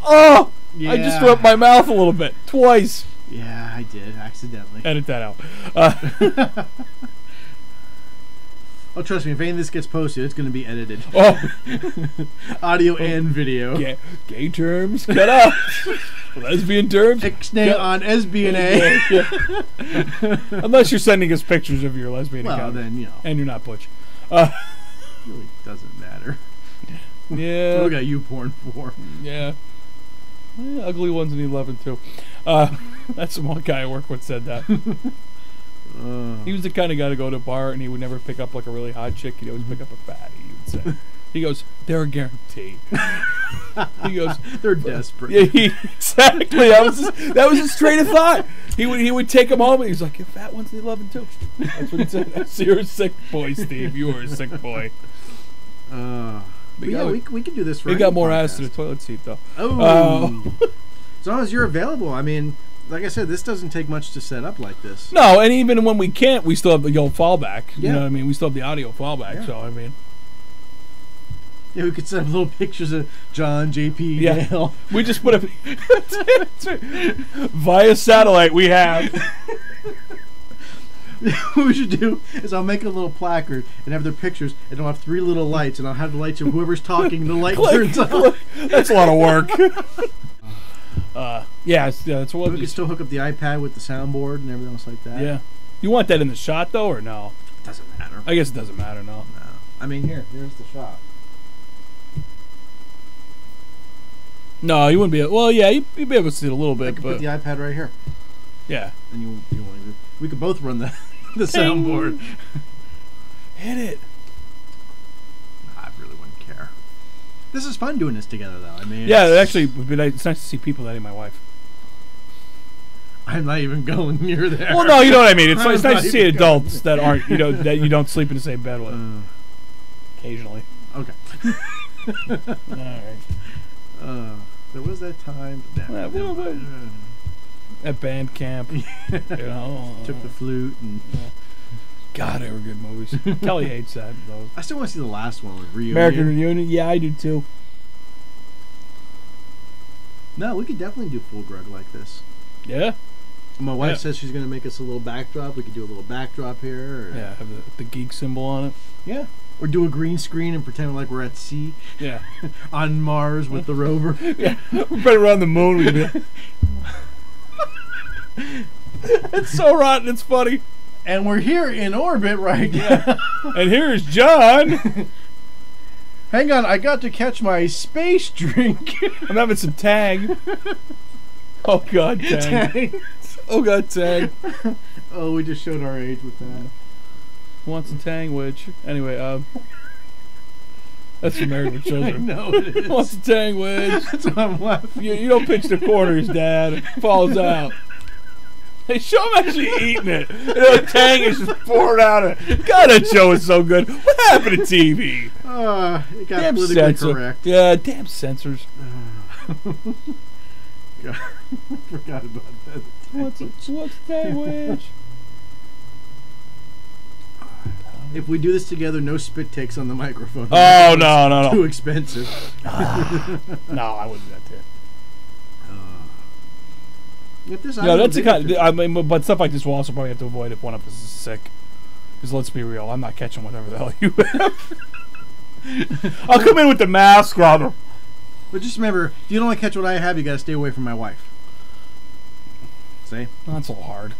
S1: Oh!
S2: Yeah.
S1: I just rubbed my mouth a little bit. Twice.
S2: Yeah, I did, accidentally.
S1: Edit that out.
S2: Oh, trust me, if any of this gets posted, it's going to be edited.
S1: Oh.
S2: Audio and video.
S1: Gay terms, cut out. Lesbian terms.
S2: Ixnay on SBNA.
S1: Yeah. Unless you're sending us pictures of your lesbian account.
S2: Well, then,
S1: And you're not Butch.
S2: It really doesn't matter.
S1: Yeah.
S2: What got you porn for?
S1: Yeah. Ugly ones need loving too. That's the one guy I work with said that. He was the kind of guy to go to a bar and he would never pick up like a really hot chick. He'd always pick up a fatty. He would say. He goes, they're a guarantee. He goes,
S2: they're desperate.
S1: Yeah, exactly. That was his train of thought. He would take him home and he's like, "Your fat ones need loving too." That's what he said. You're a sick boy, Steve. You are a sick boy.
S2: But yeah, we could do this for.
S1: He got more ass than a toilet seat, though.
S2: Oh. As long as you're available, I mean, like I said, this doesn't take much to set up like this.
S1: No, and even when we can't, we still have the old fallback.
S2: Yeah.
S1: You know what I mean? We still have the audio fallback. Yeah. So I mean.
S2: Yeah, we could send little pictures of John, JP, Dale.
S1: We just put via satellite. We have.
S2: What we should do is I'll make a little placard and have their pictures, and I'll have 3 little lights, and I'll have the lights of whoever's talking. The light turns on.
S1: That's a lot of work. That's what
S2: we can still hook up the iPad with the soundboard and everything else like that.
S1: Yeah. You want that in the shot though, or no?
S2: It doesn't matter.
S1: I guess it doesn't matter. No.
S2: I mean, here's the shot.
S1: No, you wouldn't be. Well, yeah, you'd be able to see it a little bit.
S2: I could put the iPad right here.
S1: Yeah.
S2: And you want to? We could both run the soundboard.
S1: Hit it.
S2: I really wouldn't care. This is fun doing this together, though. I mean,
S1: yeah, it actually would be nice. It's nice to see people that ain't my wife.
S2: I'm not even going near there.
S1: Well, no, you know what I mean. It's nice to see adults that aren't, that you don't sleep in the same bed with. Occasionally.
S2: Okay.
S1: All right.
S2: There was that time.
S1: At band camp,
S2: took the flute and.
S1: God, they were good movies. Kelly hates that though.
S2: I still want to see the last one with Reunion.
S1: American Reunion. Yeah, I do too.
S2: No, we could definitely do Full Grug like this.
S1: Yeah.
S2: My wife says she's going to make us a little backdrop. We could do a little backdrop here.
S1: Or have the geek symbol on it.
S2: Yeah. Or do a green screen and pretend like we're at sea.
S1: Yeah.
S2: On Mars with the rover.
S1: Yeah. We're right around the moon. We'd be it's so rotten. It's funny.
S2: And we're here in orbit right now.
S1: And here's John.
S2: Hang on, I got to catch my space drink.
S1: I'm having some Tang. Oh God, Tang. Oh God, Tang.
S2: Oh, we just showed our age with that.
S1: Who wants a Tang wedge? Anyway, that's for Married with Children.
S2: I know it is.
S1: Who wants a Tang wedge?
S2: That's why I'm laughing.
S1: You don't pitch the corners, Dad. It falls out. They show him actually eating it. Tang is just pouring out of it. God, that show is so good. What happened to TV?
S2: It got
S1: damn
S2: politically
S1: censor.
S2: correct.
S1: Yeah, damn censors.
S2: God, I forgot about that.
S1: What's a sandwich?
S2: If we do this together, no spit takes on the microphone.
S1: Oh, no.
S2: Too expensive.
S1: No, I wouldn't do that to you.
S2: If this
S1: No, that's the kind. I mean, but stuff like this we'll also probably have to avoid if one of us is sick. Because let's be real, I'm not catching whatever the hell you have. I'll come in with the mask on.
S2: But just remember, if you don't want to catch what I have, you got to stay away from my wife. See?
S1: That's a little hard.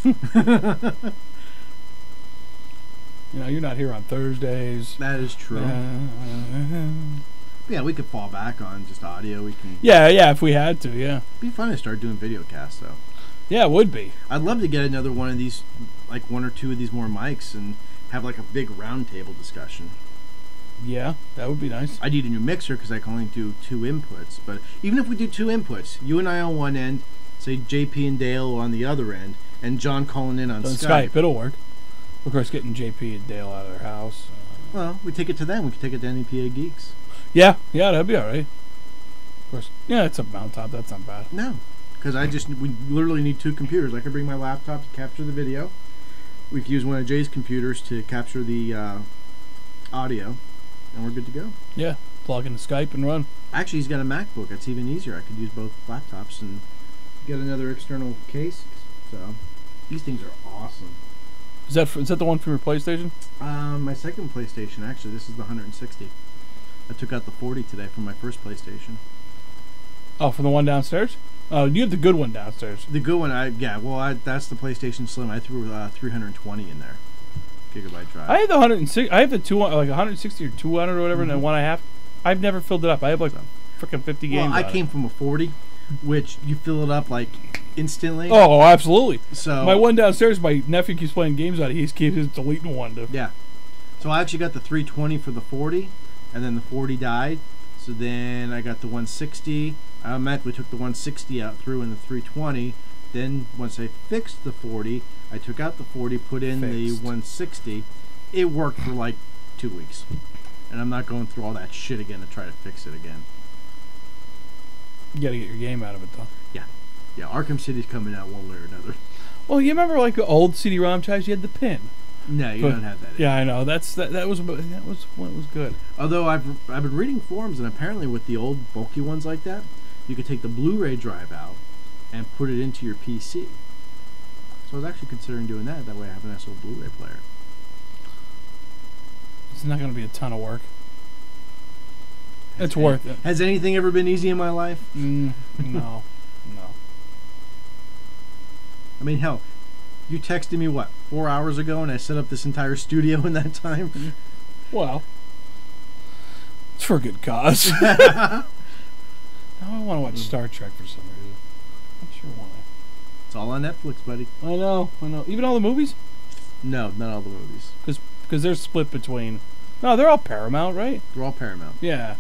S1: You know, you're not here on Thursdays.
S2: That is true. Yeah, we could fall back on just audio. We can.
S1: Yeah, if we had to, yeah.
S2: It'd be fun to start doing video casts, though.
S1: Yeah, it would be.
S2: I'd love to get another one of these, like one or two of these more mics, and have like a big round table discussion.
S1: Yeah, that would be nice.
S2: I need a new mixer because I can only do 2 inputs. But even if we do 2 inputs, you and I on one end, say JP and Dale on the other end, and John calling in on Skype.
S1: It'll work. Of course, getting JP and Dale out of their house.
S2: Well, we take it to them. We can take it to NEPA Geeks.
S1: Yeah, that'd be all right. Of course, yeah, it's a mount top. That's not bad.
S2: No, because we literally need 2 computers. I could bring my laptop to capture the video. We could use one of Jay's computers to capture the audio, and we're good to go.
S1: Yeah, plug into Skype and run.
S2: Actually, he's got a MacBook. That's even easier. I could use both laptops and get another external case. So these things are awesome.
S1: Is that the one from your PlayStation?
S2: My second PlayStation, actually. This is the 160. I took out the 40 today from my first PlayStation.
S1: Oh, from the one downstairs? Oh, you have the good one downstairs.
S2: The good one, that's the PlayStation Slim. I threw 320 in there, gigabyte drive.
S1: I have the 160. I have the 200, like 160 or 200 or whatever, and the one I have. I've never filled it up. I have like freaking 50 games.
S2: Well, I came from a 40, which you fill it up like instantly.
S1: Oh, absolutely.
S2: So
S1: my one downstairs, my nephew keeps playing games on it. He keeps deleting one.
S2: Yeah. So I actually got the 320 for the 40, and then the 40 died. So then I got the 160. I automatically took the 160 out, threw in the 320. Then once I fixed the 40, I took out the 40, put in the 160. It worked for like 2 weeks. And I'm not going through all that shit again to try to fix it again.
S1: You gotta get your game out of it, though.
S2: Yeah, Arkham City's coming out one way or another.
S1: Well, you remember like the old CD-ROM drives? You had the pin.
S2: No, you don't have that.
S1: Yeah, I know. That was when it was good.
S2: Although I've been reading forums, and apparently with the old bulky ones like that, you could take the Blu-ray drive out and put it into your PC. So I was actually considering doing that. That way I have an actual Blu-ray player.
S1: It's not going to be a ton of work. It's worth it.
S2: Has anything ever been easy in my life?
S1: No.
S2: I mean, hell, you texted me, 4 hours ago, and I set up this entire studio in that time?
S1: Well, it's for a good cause. Now I want to watch Star Trek for some reason. Not sure why.
S2: It's all on Netflix, buddy.
S1: I know. Even all the movies?
S2: No, not all the movies.
S1: Because they're split between... No, they're all Paramount, right?
S2: They're all Paramount.
S1: Yeah.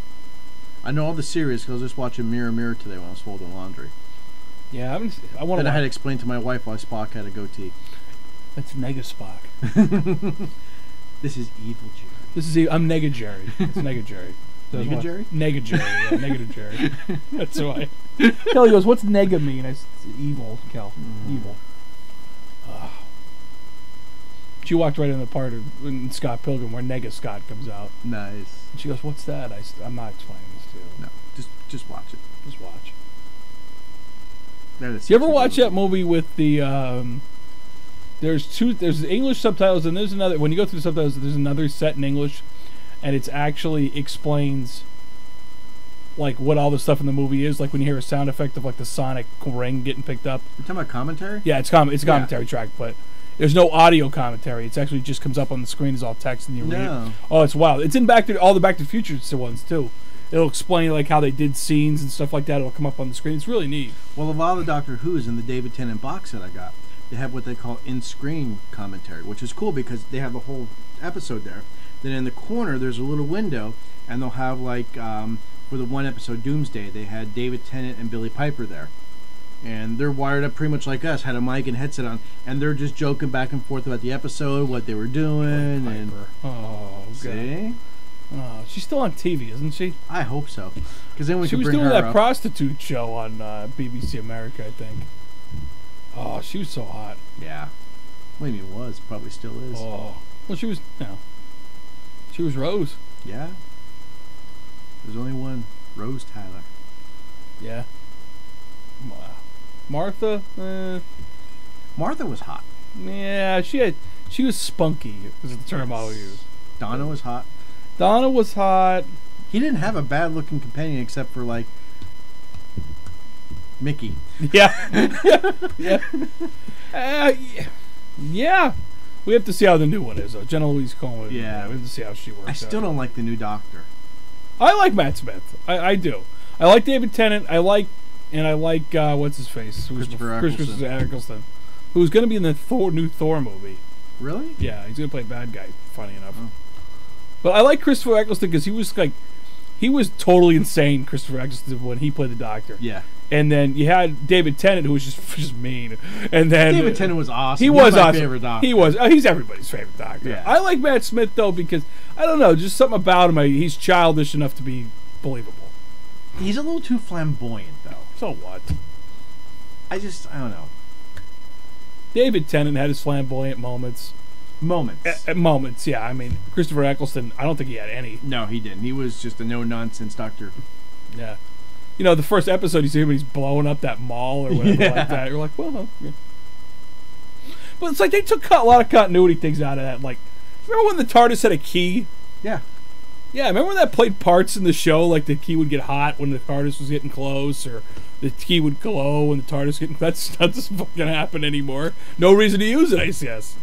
S2: I know all the series because I was just watching Mirror Mirror today when I was folding laundry.
S1: Yeah, I want to.
S2: Then I had to explain to my wife why Spock had a goatee.
S1: That's Nega Spock.
S2: This is evil Jerry.
S1: I'm Nega Jerry. It's Nega Jerry.
S2: Nega Jerry?
S1: Nega Jerry. Yeah, Negative Jerry. That's why. Kelly goes, "What's Nega mean?" I said, "It's evil, Kel. Evil." She walked right in the part in Scott Pilgrim where Nega Scott comes out.
S2: Nice.
S1: And she goes, "What's that?" I'm not explaining this to you.
S2: No, just watch it.
S1: Just watch.
S2: You
S1: ever watch that movie with the there's English subtitles and there's another, when you go through the subtitles there's another set in English and it's actually explains like what all the stuff in the movie is, like when you hear a sound effect of like the sonic ring getting picked up.
S2: You're talking about commentary?
S1: Yeah, it's a commentary track, but there's no audio commentary. It actually just comes up on the screen as all text and you read it. Oh, it's wild. It's in all the Back to the Future ones too. It'll explain like how they did scenes and stuff like that. It'll come up on the screen. It's really neat.
S2: Well, of all the Doctor Who's in the David Tennant box set I got, they have what they call in-screen commentary, which is cool because they have the whole episode there. Then in the corner, there's a little window, and they'll have like for the one episode Doomsday, they had David Tennant and Billy Piper there, and they're wired up pretty much like us, had a mic and headset on, and they're just joking back and forth about the episode, what they were doing, and
S1: oh,
S2: see.
S1: Oh, she's still on TV, isn't she?
S2: I hope so. Because then we
S1: She
S2: can
S1: was
S2: bring
S1: doing
S2: her
S1: that
S2: up.
S1: prostitute show on BBC America, I think. Oh, she was so hot.
S2: Yeah. What do you mean was? Probably still is.
S1: Oh, well, she was. No, she was Rose.
S2: Yeah. There's only one. Rose Tyler.
S1: Yeah. Martha.
S2: Martha was hot.
S1: Yeah, she was spunky. Is the term I'll use.
S2: Donna was hot.
S1: Donna was hot.
S2: He didn't have a bad looking companion except for like Mickey.
S1: Yeah. Yeah. Yeah. We have to see how the new one is, though. Jenna Louise Coleman.
S2: Yeah.
S1: We have to see how she works.
S2: I still don't like the new Doctor.
S1: I like Matt Smith. I do. I like David Tennant. I like what's his face?
S2: Christopher
S1: Eccleston, who's going to be in the new Thor movie.
S2: Really?
S1: Yeah, he's going to play bad guy. Funny enough.
S2: Oh.
S1: But I like Christopher Eccleston because he was totally insane. Christopher Eccleston when he played the Doctor.
S2: Yeah.
S1: And then you had David Tennant, who was just mean. And then
S2: David Tennant was awesome.
S1: He was
S2: my
S1: awesome.
S2: favorite Doctor.
S1: He was. He's everybody's favorite Doctor.
S2: Yeah.
S1: I like Matt Smith though because I don't know, just something about him. He's childish enough to be believable.
S2: He's a little too flamboyant though.
S1: So what?
S2: I don't know.
S1: David Tennant had his flamboyant moments.
S2: Moments.
S1: Moments, yeah. I mean, Christopher Eccleston, I don't think he had any.
S2: No, he didn't. He was just a no-nonsense Doctor.
S1: Yeah. You know, the first episode you see him when he's blowing up that mall or whatever
S2: Yeah.
S1: like that. You're like, well, yeah. But it's like they took a lot of continuity things out of that. Like, remember when the TARDIS had a key?
S2: Yeah.
S1: Yeah, remember when that played parts in the show? Like the key would get hot when the TARDIS was getting close, or the key would glow when the TARDIS was getting... That doesn't fucking happen anymore. No reason to use it, I guess.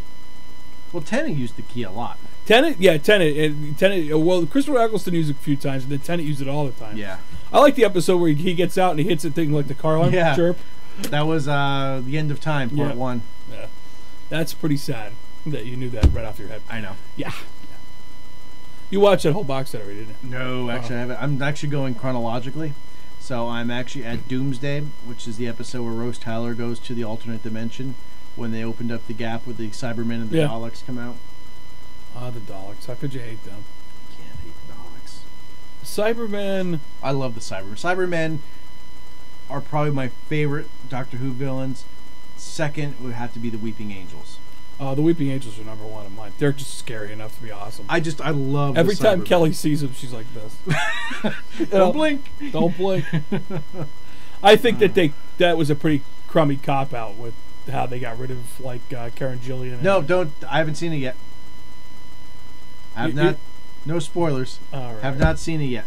S2: Well, Tennant used the key a lot.
S1: Tennant. Well, Christopher Eccleston used it a few times, and then Tennant used it all the time.
S2: Yeah.
S1: I like the episode where he gets out and he hits a thing like the car alarm chirp.
S2: That was The End of Time, Part 1.
S1: Yeah. That's pretty sad that you knew that right off your head.
S2: I know.
S1: Yeah. You watched that whole box set already, didn't you?
S2: No, actually, I haven't. I'm actually going chronologically. So I'm actually at Doomsday, which is the episode where Rose Tyler goes to the alternate dimension when they opened up the gap where the Cybermen and the Daleks come out.
S1: Ah, the Daleks. How could you hate them?
S2: Can't hate the Daleks.
S1: Cybermen.
S2: I love the Cybermen. Cybermen are probably my favorite Doctor Who villains. Second would have to be the Weeping Angels.
S1: The Weeping Angels are number one of mine. They're just scary enough to be awesome.
S2: I love
S1: every
S2: the
S1: time
S2: Cybermen.
S1: Kelly sees them, she's like this.
S2: Don't blink.
S1: Don't blink. I think that was a pretty crummy cop out with how they got rid of Karen Gillian.
S2: No, don't. I haven't seen it yet. No spoilers.
S1: All right.
S2: Have not seen it yet.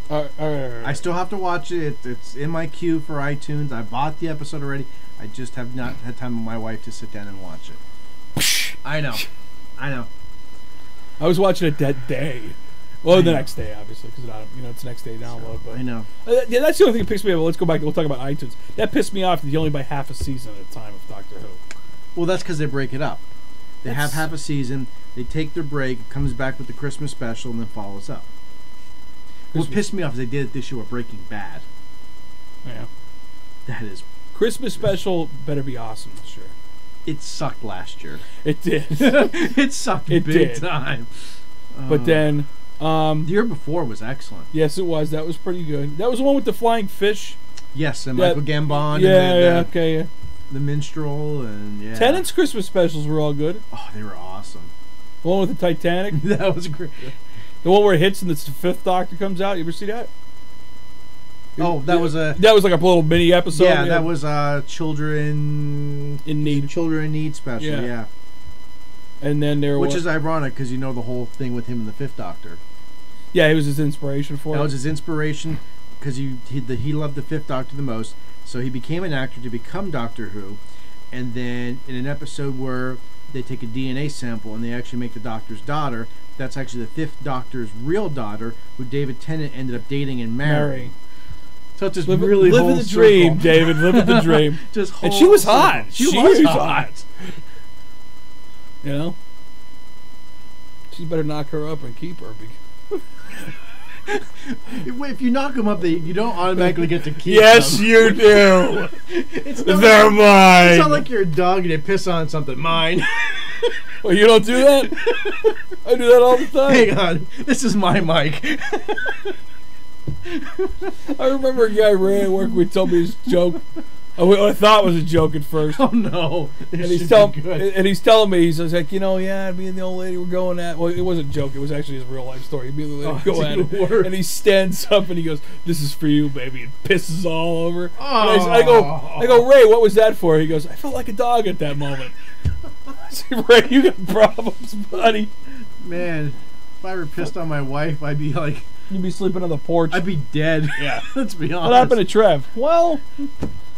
S1: All right.
S2: I still have to watch it. It's in my queue for iTunes. I bought the episode already. I just have not had time with my wife to sit down and watch it. I know.
S1: I was watching it that day. Well, the next day, obviously, because it's next day download. But
S2: I know.
S1: Yeah, that's the only thing that pissed me off. Let's go back. We'll talk about iTunes. That pissed me off that you only buy half a season at a time of Doctor Who.
S2: Well, that's because they break it up. They have half a season. They take their break. It comes back with the Christmas special, and then follows up. What pissed me off is they did it this year with Breaking Bad.
S1: Yeah.
S2: That is.
S1: Christmas special better be awesome this year.
S2: It sucked last year.
S1: It did.
S2: It sucked big time.
S1: But then...
S2: the year before was excellent.
S1: Yes, it was. That was pretty good. That was the one with the flying fish.
S2: Yes, and Michael Gambon.
S1: Yeah.
S2: The Minstrel and
S1: Tennant's Christmas specials were all good.
S2: Oh, they were awesome.
S1: The one with the Titanic.
S2: That was great.
S1: The one where it hits and the fifth Doctor comes out. You ever see that?
S2: Oh, that was like
S1: a little mini episode.
S2: Yeah, that was Children
S1: in Need.
S2: Children in Need special. Yeah.
S1: And then
S2: which is ironic because you know the whole thing with him and the Fifth Doctor.
S1: Yeah, he was his inspiration for it.
S2: That was his inspiration because he loved the Fifth Doctor the most, so he became an actor to become Doctor Who, and then in an episode where they take a DNA sample and they actually make the Doctor's daughter, that's actually the Fifth Doctor's real daughter, who David Tennant ended up dating and marrying. So it's just really
S1: living the dream, David. Living the dream. And she was hot. She was hot. You know, she better knock her up and keep her.
S2: If you knock them up, you don't automatically get to keep
S1: yes,
S2: them.
S1: You do.
S2: It's
S1: They're mine.
S2: It's not like you're a dog and you piss on something. Mine.
S1: Well, you don't do that? I do that all the time.
S2: Hang on, this is my mic.
S1: I remember a guy Ray at work would tell me his joke. What I thought was a joke at first.
S2: Oh no!
S1: And he's telling me, he's like, me and the old lady were going at. Well, it wasn't a joke. It was actually his real life story. Me and the lady go at it, and he stands up and he goes, "This is for you, baby," and pisses all over.
S2: Oh.
S1: I go, Ray, what was that for? He goes, I felt like a dog at that moment. I said, Ray, you got problems, buddy.
S2: Man, if I were pissed on my wife, I'd be like,
S1: you'd be sleeping on the porch.
S2: I'd be dead.
S1: Yeah,
S2: let's be honest.
S1: What happened to Trev? Well,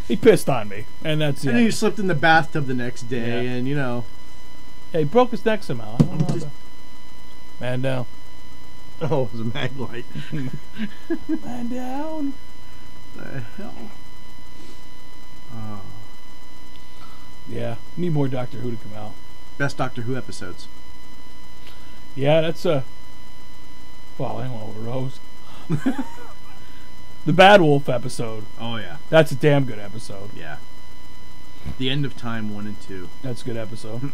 S1: he pissed on me, and that's it.
S2: And he slipped in the bathtub the next day, and
S1: Yeah, he broke his neck somehow. I don't know. Man down.
S2: Oh, it was a mag light.
S1: Man down.
S2: The hell? Oh.
S1: Yeah, need more Doctor Who to come out.
S2: Best Doctor Who episodes.
S1: Yeah, that's well, I don't know, Rose. The Bad Wolf episode.
S2: Oh yeah,
S1: that's a damn good episode.
S2: Yeah. The End of Time 1 and 2.
S1: That's a good episode.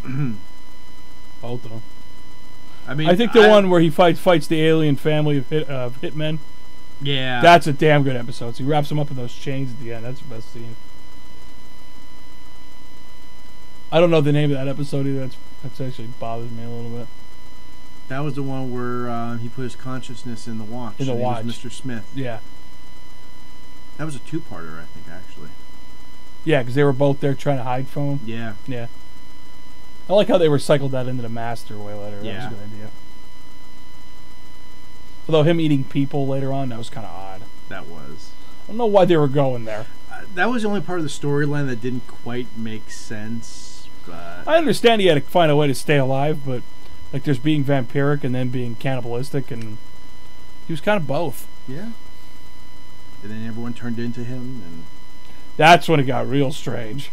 S1: Both of them.
S2: I mean,
S1: I think the one where he fights the alien family of hitmen.
S2: Yeah,
S1: that's a damn good episode. So he wraps them up in those chains at the end. That's the best scene. I don't know the name of that episode either. That's actually bothers me a little bit.
S2: That was the one where he put his consciousness in the watch.
S1: In the watch.
S2: Mr. Smith.
S1: Yeah.
S2: That was a two-parter, I think, actually.
S1: Yeah, because they were both there trying to hide from him.
S2: Yeah.
S1: Yeah. I like how they recycled that into the Master way later. That was a good idea. Although him eating people later on, that was kind of odd.
S2: That was.
S1: I don't know why they were going there.
S2: That was the only part of the storyline that didn't quite make sense. But
S1: I understand he had to find a way to stay alive, but like there's being vampiric and then being cannibalistic, and he was kind of both.
S2: Yeah. And then everyone turned into him, and
S1: that's when it got real strange.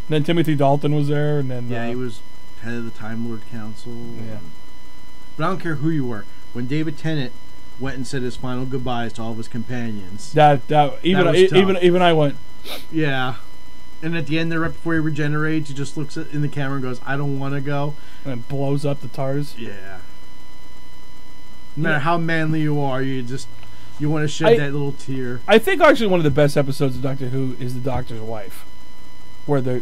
S1: And then Timothy Dalton was there, and then
S2: he was head of the Time Lord Council.
S1: Yeah.
S2: But I don't care who you were. When David Tennant went and said his final goodbyes to all of his companions,
S1: even I went.
S2: Yeah. And at the end there, right before he regenerates, he just looks in the camera and goes, "I don't want to go,"
S1: and blows up the TARDIS.
S2: Yeah. No matter how manly you are, you want to shed that little tear.
S1: I think actually one of the best episodes of Doctor Who is the Doctor's Wife, where the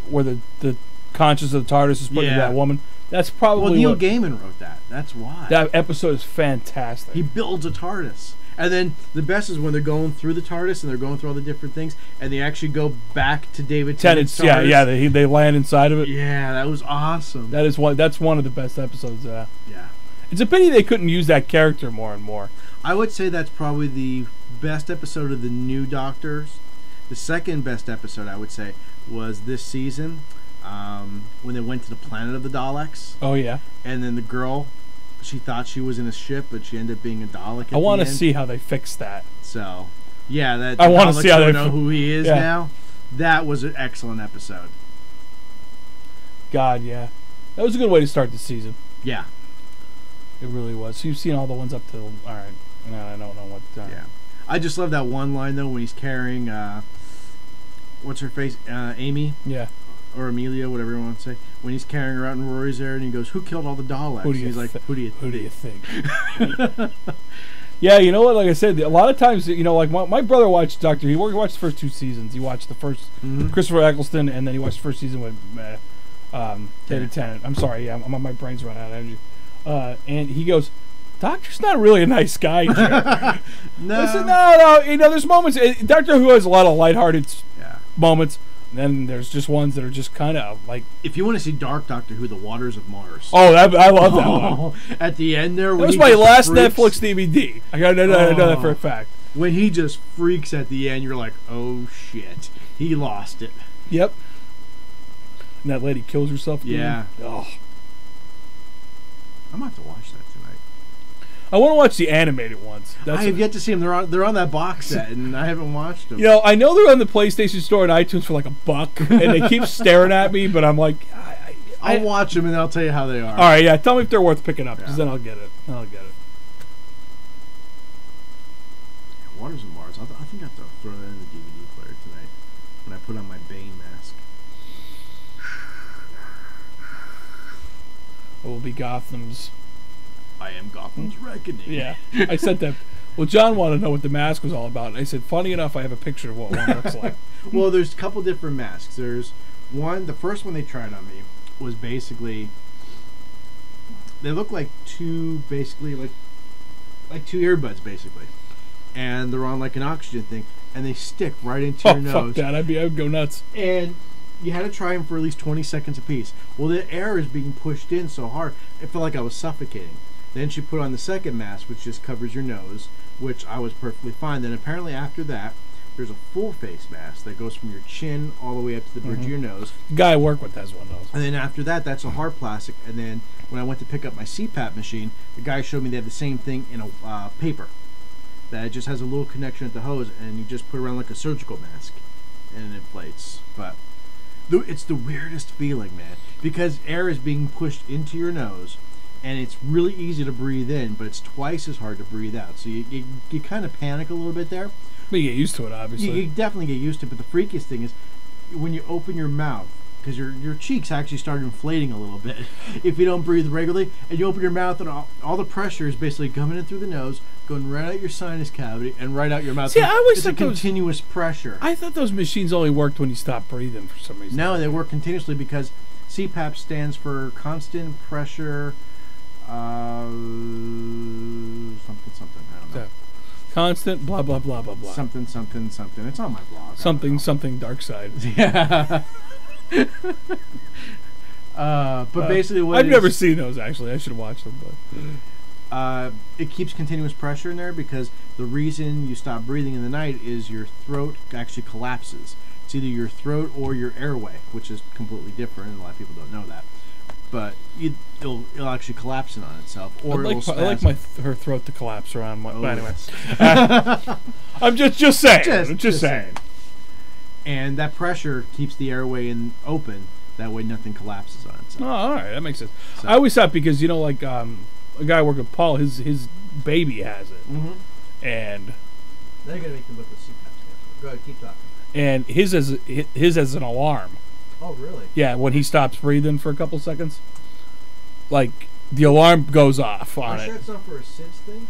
S1: conscience of the TARDIS is put into that woman. That's probably
S2: Neil Gaiman wrote that. That's why.
S1: That episode is fantastic.
S2: He builds a TARDIS. And then the best is when they're going through the TARDIS and they're going through all the different things, and they actually go back to David Tennant's TARDIS.
S1: Yeah, they land inside of it.
S2: Yeah, that was awesome.
S1: That's one of the best episodes. Yeah.
S2: It's
S1: a pity they couldn't use that character more and more.
S2: I would say that's probably the best episode of the new Doctors. The second best episode, I would say, was this season, when they went to the planet of the Daleks.
S1: Oh, yeah.
S2: And then the girl, she thought she was in a ship, but she ended up being a Dalek at
S1: I want
S2: to
S1: see how they fix that.
S2: So, yeah,
S1: I want to see how they
S2: know who he is now. That was an excellent episode.
S1: God, yeah. That was a good way to start the season.
S2: Yeah.
S1: It really was. So you've seen all the ones up till... All right. No, I don't know what...
S2: Yeah. I just love that one line, though, when he's carrying... what's her face? Amy?
S1: Yeah.
S2: Or Amelia, whatever you want to say. When he's carrying her out and Rory's there, and he goes, "Who killed all the Daleks?" He's like, "Who do you think?"
S1: Yeah, you know what? Like I said, a lot of times, like my brother watched Doctor Who. He watched the first 2 seasons. He watched the first Christopher Eccleston, and then he watched the first season with David Tennant. I'm sorry, my brain's running out of energy. And he goes, "Doctor's not really a nice guy."
S2: No.
S1: I said, no. There's moments. Doctor Who has a lot of lighthearted moments. And then there's just ones that are just kind of like...
S2: If you want to see Dark Doctor Who, The Waters of Mars.
S1: Oh, I love that one.
S2: At the end there...
S1: That was my last Netflix DVD. I know that for a fact.
S2: When he just freaks at the end, you're like, oh, shit. He lost it.
S1: Yep. And that lady kills herself.
S2: Yeah.
S1: Oh.
S2: I'm going to have to watch that tonight.
S1: I want to watch the animated ones.
S2: I have yet to see them. They're on that box set, and I haven't watched them.
S1: I know they're on the PlayStation Store and iTunes for like $1, and they keep staring at me, but I'm like...
S2: I'll watch them, and I'll tell you how they are.
S1: All right, yeah. Tell me if they're worth picking up, because then I'll get it.
S2: Waters of Mars. I think I have to throw that in the DVD player tonight when I put on my Bane mask.
S1: It will be Gotham's.
S2: I am Gotham's reckoning.
S1: Yeah, I said that. Well, John wanted to know what the mask was all about, and I said, funny enough, I have a picture of what one looks like.
S2: Well, there's a couple different masks. There's one. The first one they tried on me was basically. They look like two, basically like two earbuds, basically, and they're on like an oxygen thing, and they stick right into your nose.
S1: Fuck that! I'd go nuts.
S2: And you had to try them for at least 20 seconds apiece. Well, the air is being pushed in so hard, it felt like I was suffocating. Then she put on the second mask, which just covers your nose, which I was perfectly fine. Then apparently after that, there's a full face mask that goes from your chin all the way up to the bridge of your nose.
S1: The guy I work with has one of those.
S2: And then after that, that's a hard plastic. And then when I went to pick up my CPAP machine, the guy showed me they have the same thing in a paper. That it just has a little connection at the hose, and you just put it around like a surgical mask, and it inflates. But it's the weirdest feeling, man, because air is being pushed into your nose, and it's really easy to breathe in, but it's twice as hard to breathe out. So you kind of panic a little bit there.
S1: But you get used to it, obviously.
S2: You definitely get used to it, but the freakiest thing is when you open your mouth, because your cheeks actually start inflating a little bit if you don't breathe regularly, and you open your mouth, and all the pressure is basically coming in through the nose, going right out your sinus cavity, and right out your mouth.
S1: See, I always
S2: it's
S1: thought
S2: a continuous pressure.
S1: I thought those machines only worked when you stopped breathing for some reason.
S2: No, they work continuously because CPAP stands for constant pressure, something. I don't know.
S1: So, constant blah blah blah blah blah.
S2: Something. It's on my blog.
S1: Something dark side.
S2: Yeah. But basically, what
S1: I've never seen those actually. I should watch them, but
S2: it keeps continuous pressure in there because the reason you stop breathing in the night is your throat actually collapses. It's either your throat or your airway, which is completely different, and a lot of people don't know that. But it'll actually collapse in on itself, or
S1: I like her throat to collapse around my. But anyway, I'm just saying. Just saying.
S2: And that pressure keeps the airway open. That way, nothing collapses on itself.
S1: Oh, all right, that makes sense.
S2: So,
S1: I always thought because like a guy I work with, Paul, his baby has it, and
S2: now you're gonna make them look with CPAP. Go ahead, keep talking.
S1: And his has an alarm.
S2: Oh, really?
S1: Yeah, when he stops breathing for a couple seconds, like the alarm goes off on it.
S2: Sure it's not for a SIDS thing?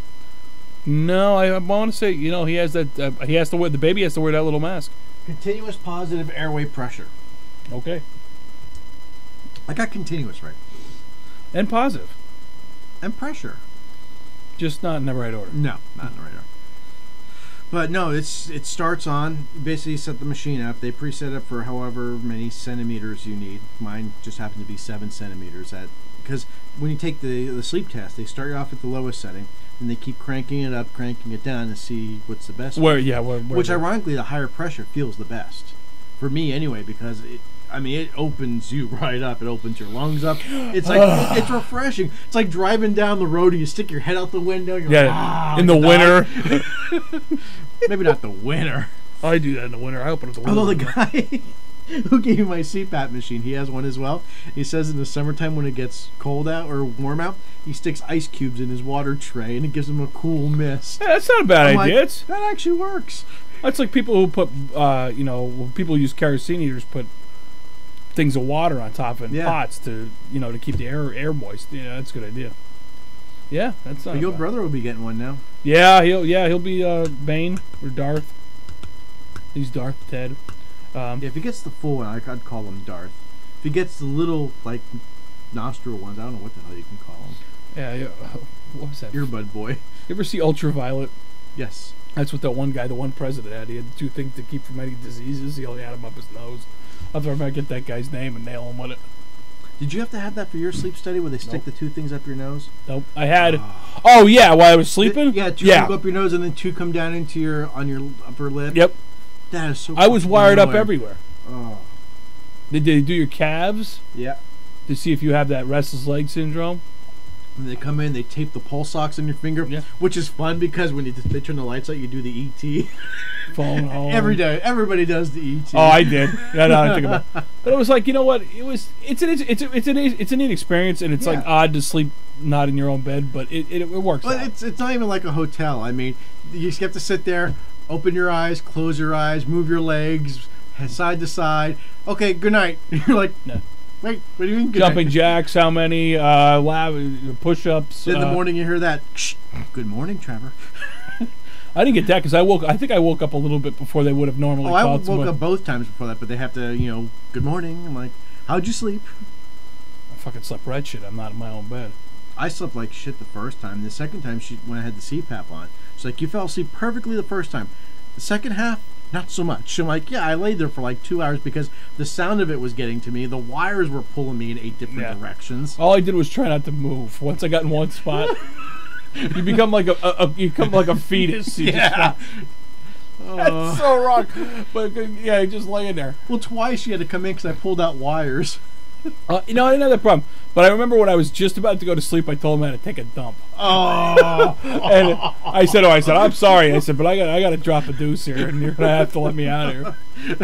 S1: No, I want to say he has that. He has to wear the baby has to wear that little mask.
S2: Continuous positive airway pressure.
S1: Okay.
S2: I got continuous right.
S1: And positive.
S2: And pressure.
S1: Just not in the right order.
S2: No, not in the right order. But no, it starts on, basically set the machine up. They preset it for however many centimeters you need. Mine just happened to be 7 centimeters. Because when you take the sleep test, they start you off at the lowest setting, and they keep cranking it up, cranking it down to see what's the best.
S1: Which
S2: ironically, the higher pressure feels the best. For me anyway, because it opens you right up. It opens your lungs up. It's like it's refreshing. It's like driving down the road and you stick your head out the window. And you're like,
S1: in the winter.
S2: Maybe not the winter.
S1: I do that in the winter. I open up the window.
S2: Although the guy who gave me my CPAP machine, he has one as well. He says in the summertime when it gets cold out or warm out, he sticks ice cubes in his water tray and it gives him a cool mist.
S1: Yeah, that's not a bad idea.
S2: That actually works.
S1: That's like people who put, people who use kerosene heaters put things of water on top of pots to keep the air moist. Yeah, that's a good idea. Yeah, that's not.
S2: Your brother will be getting one now.
S1: Yeah, he'll be Bane or Darth. He's Darth Ted.
S2: If he gets the full one, I'd call him Darth. If he gets the little nostril ones, I don't know what the hell you can call him.
S1: Yeah. What was that?
S2: Earbud boy.
S1: You ever see Ultraviolet?
S2: Yes.
S1: That's what that one president had. He had 2 things to keep from any diseases. He only had them up his nose. I'll try to get that guy's name and nail him with it.
S2: Did you have to have that for your sleep study where they stick the 2 things up your nose?
S1: Nope. I had. Oh yeah, while I was sleeping.
S2: 2 go up your nose and then 2 come down on your upper lip.
S1: Yep.
S2: That is so.
S1: I was wired up everywhere.
S2: Oh.
S1: Did they do your calves?
S2: Yeah.
S1: To see if you have that restless leg syndrome.
S2: And they come in, they tape the pulse socks on your finger, which is fun because when they turn the lights out, you do the ET.
S1: Phone home.
S2: Every day, everybody does the ET.
S1: Oh, I did. Yeah, no, I think about it. But it was like, you know what? It's a neat experience, and it's like odd to sleep not in your own bed, but it works.
S2: But it's not even like a hotel. I mean, you just have to sit there, open your eyes, close your eyes, move your legs, side to side. Okay, good night. You're like, Wait, what do you mean? Good
S1: Jumping
S2: night?
S1: jacks, how many? Push-ups.
S2: In the morning, you hear that. Good morning, Trevor.
S1: I didn't get that because I think I woke up a little bit before they would have normally
S2: Oh, I
S1: called
S2: woke
S1: someone.
S2: up both times before that, but they have to, good morning. I'm like, how'd you sleep?
S1: I fucking slept right shit. I'm not in my own bed.
S2: I slept like shit the first time. The second time, when I had the CPAP on, she's like, you fell asleep perfectly the first time. The second half, not so much. I'm like, yeah, I laid there for like 2 hours because the sound of it was getting to me. The wires were pulling me in 8 different directions.
S1: All I did was try not to move. Once I got in one spot, you become like a fetus. You
S2: Yeah.
S1: That's so wrong. But yeah, just laying there.
S2: Well, twice you had to come in because I pulled out wires.
S1: I didn't have that problem. But I remember when I was just about to go to sleep, I told him I had to take a dump.
S2: Oh.
S1: And I said, I'm sorry. I said, but I got to drop a deuce here, and you're gonna have to let me out of here.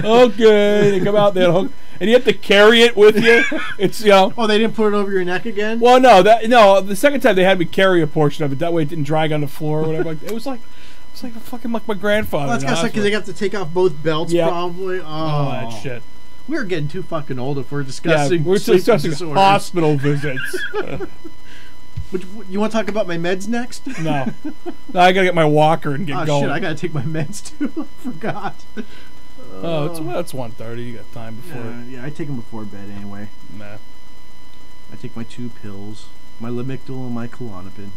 S1: Okay. You come out there, and you have to carry it with you. It's
S2: Oh, they didn't put it over your neck again?
S1: Well, no. The second time they had me carry a portion of it. That way it didn't drag on the floor or whatever. It was like fucking like my grandfather.
S2: Well, that's because they have to take off both belts, probably.
S1: Oh, that shit.
S2: We're getting too fucking old if we're discussing.
S1: We're
S2: sleep
S1: discussing
S2: disorders.
S1: hospital visits.
S2: You want to talk about my meds next?
S1: No, I gotta get my walker and get going.
S2: Shit, I gotta take my meds too. I forgot.
S1: It's 1:30. You got time before.
S2: Yeah, I take them before bed anyway.
S1: Nah.
S2: I take my 2 pills, my Lamictal and my Klonopin.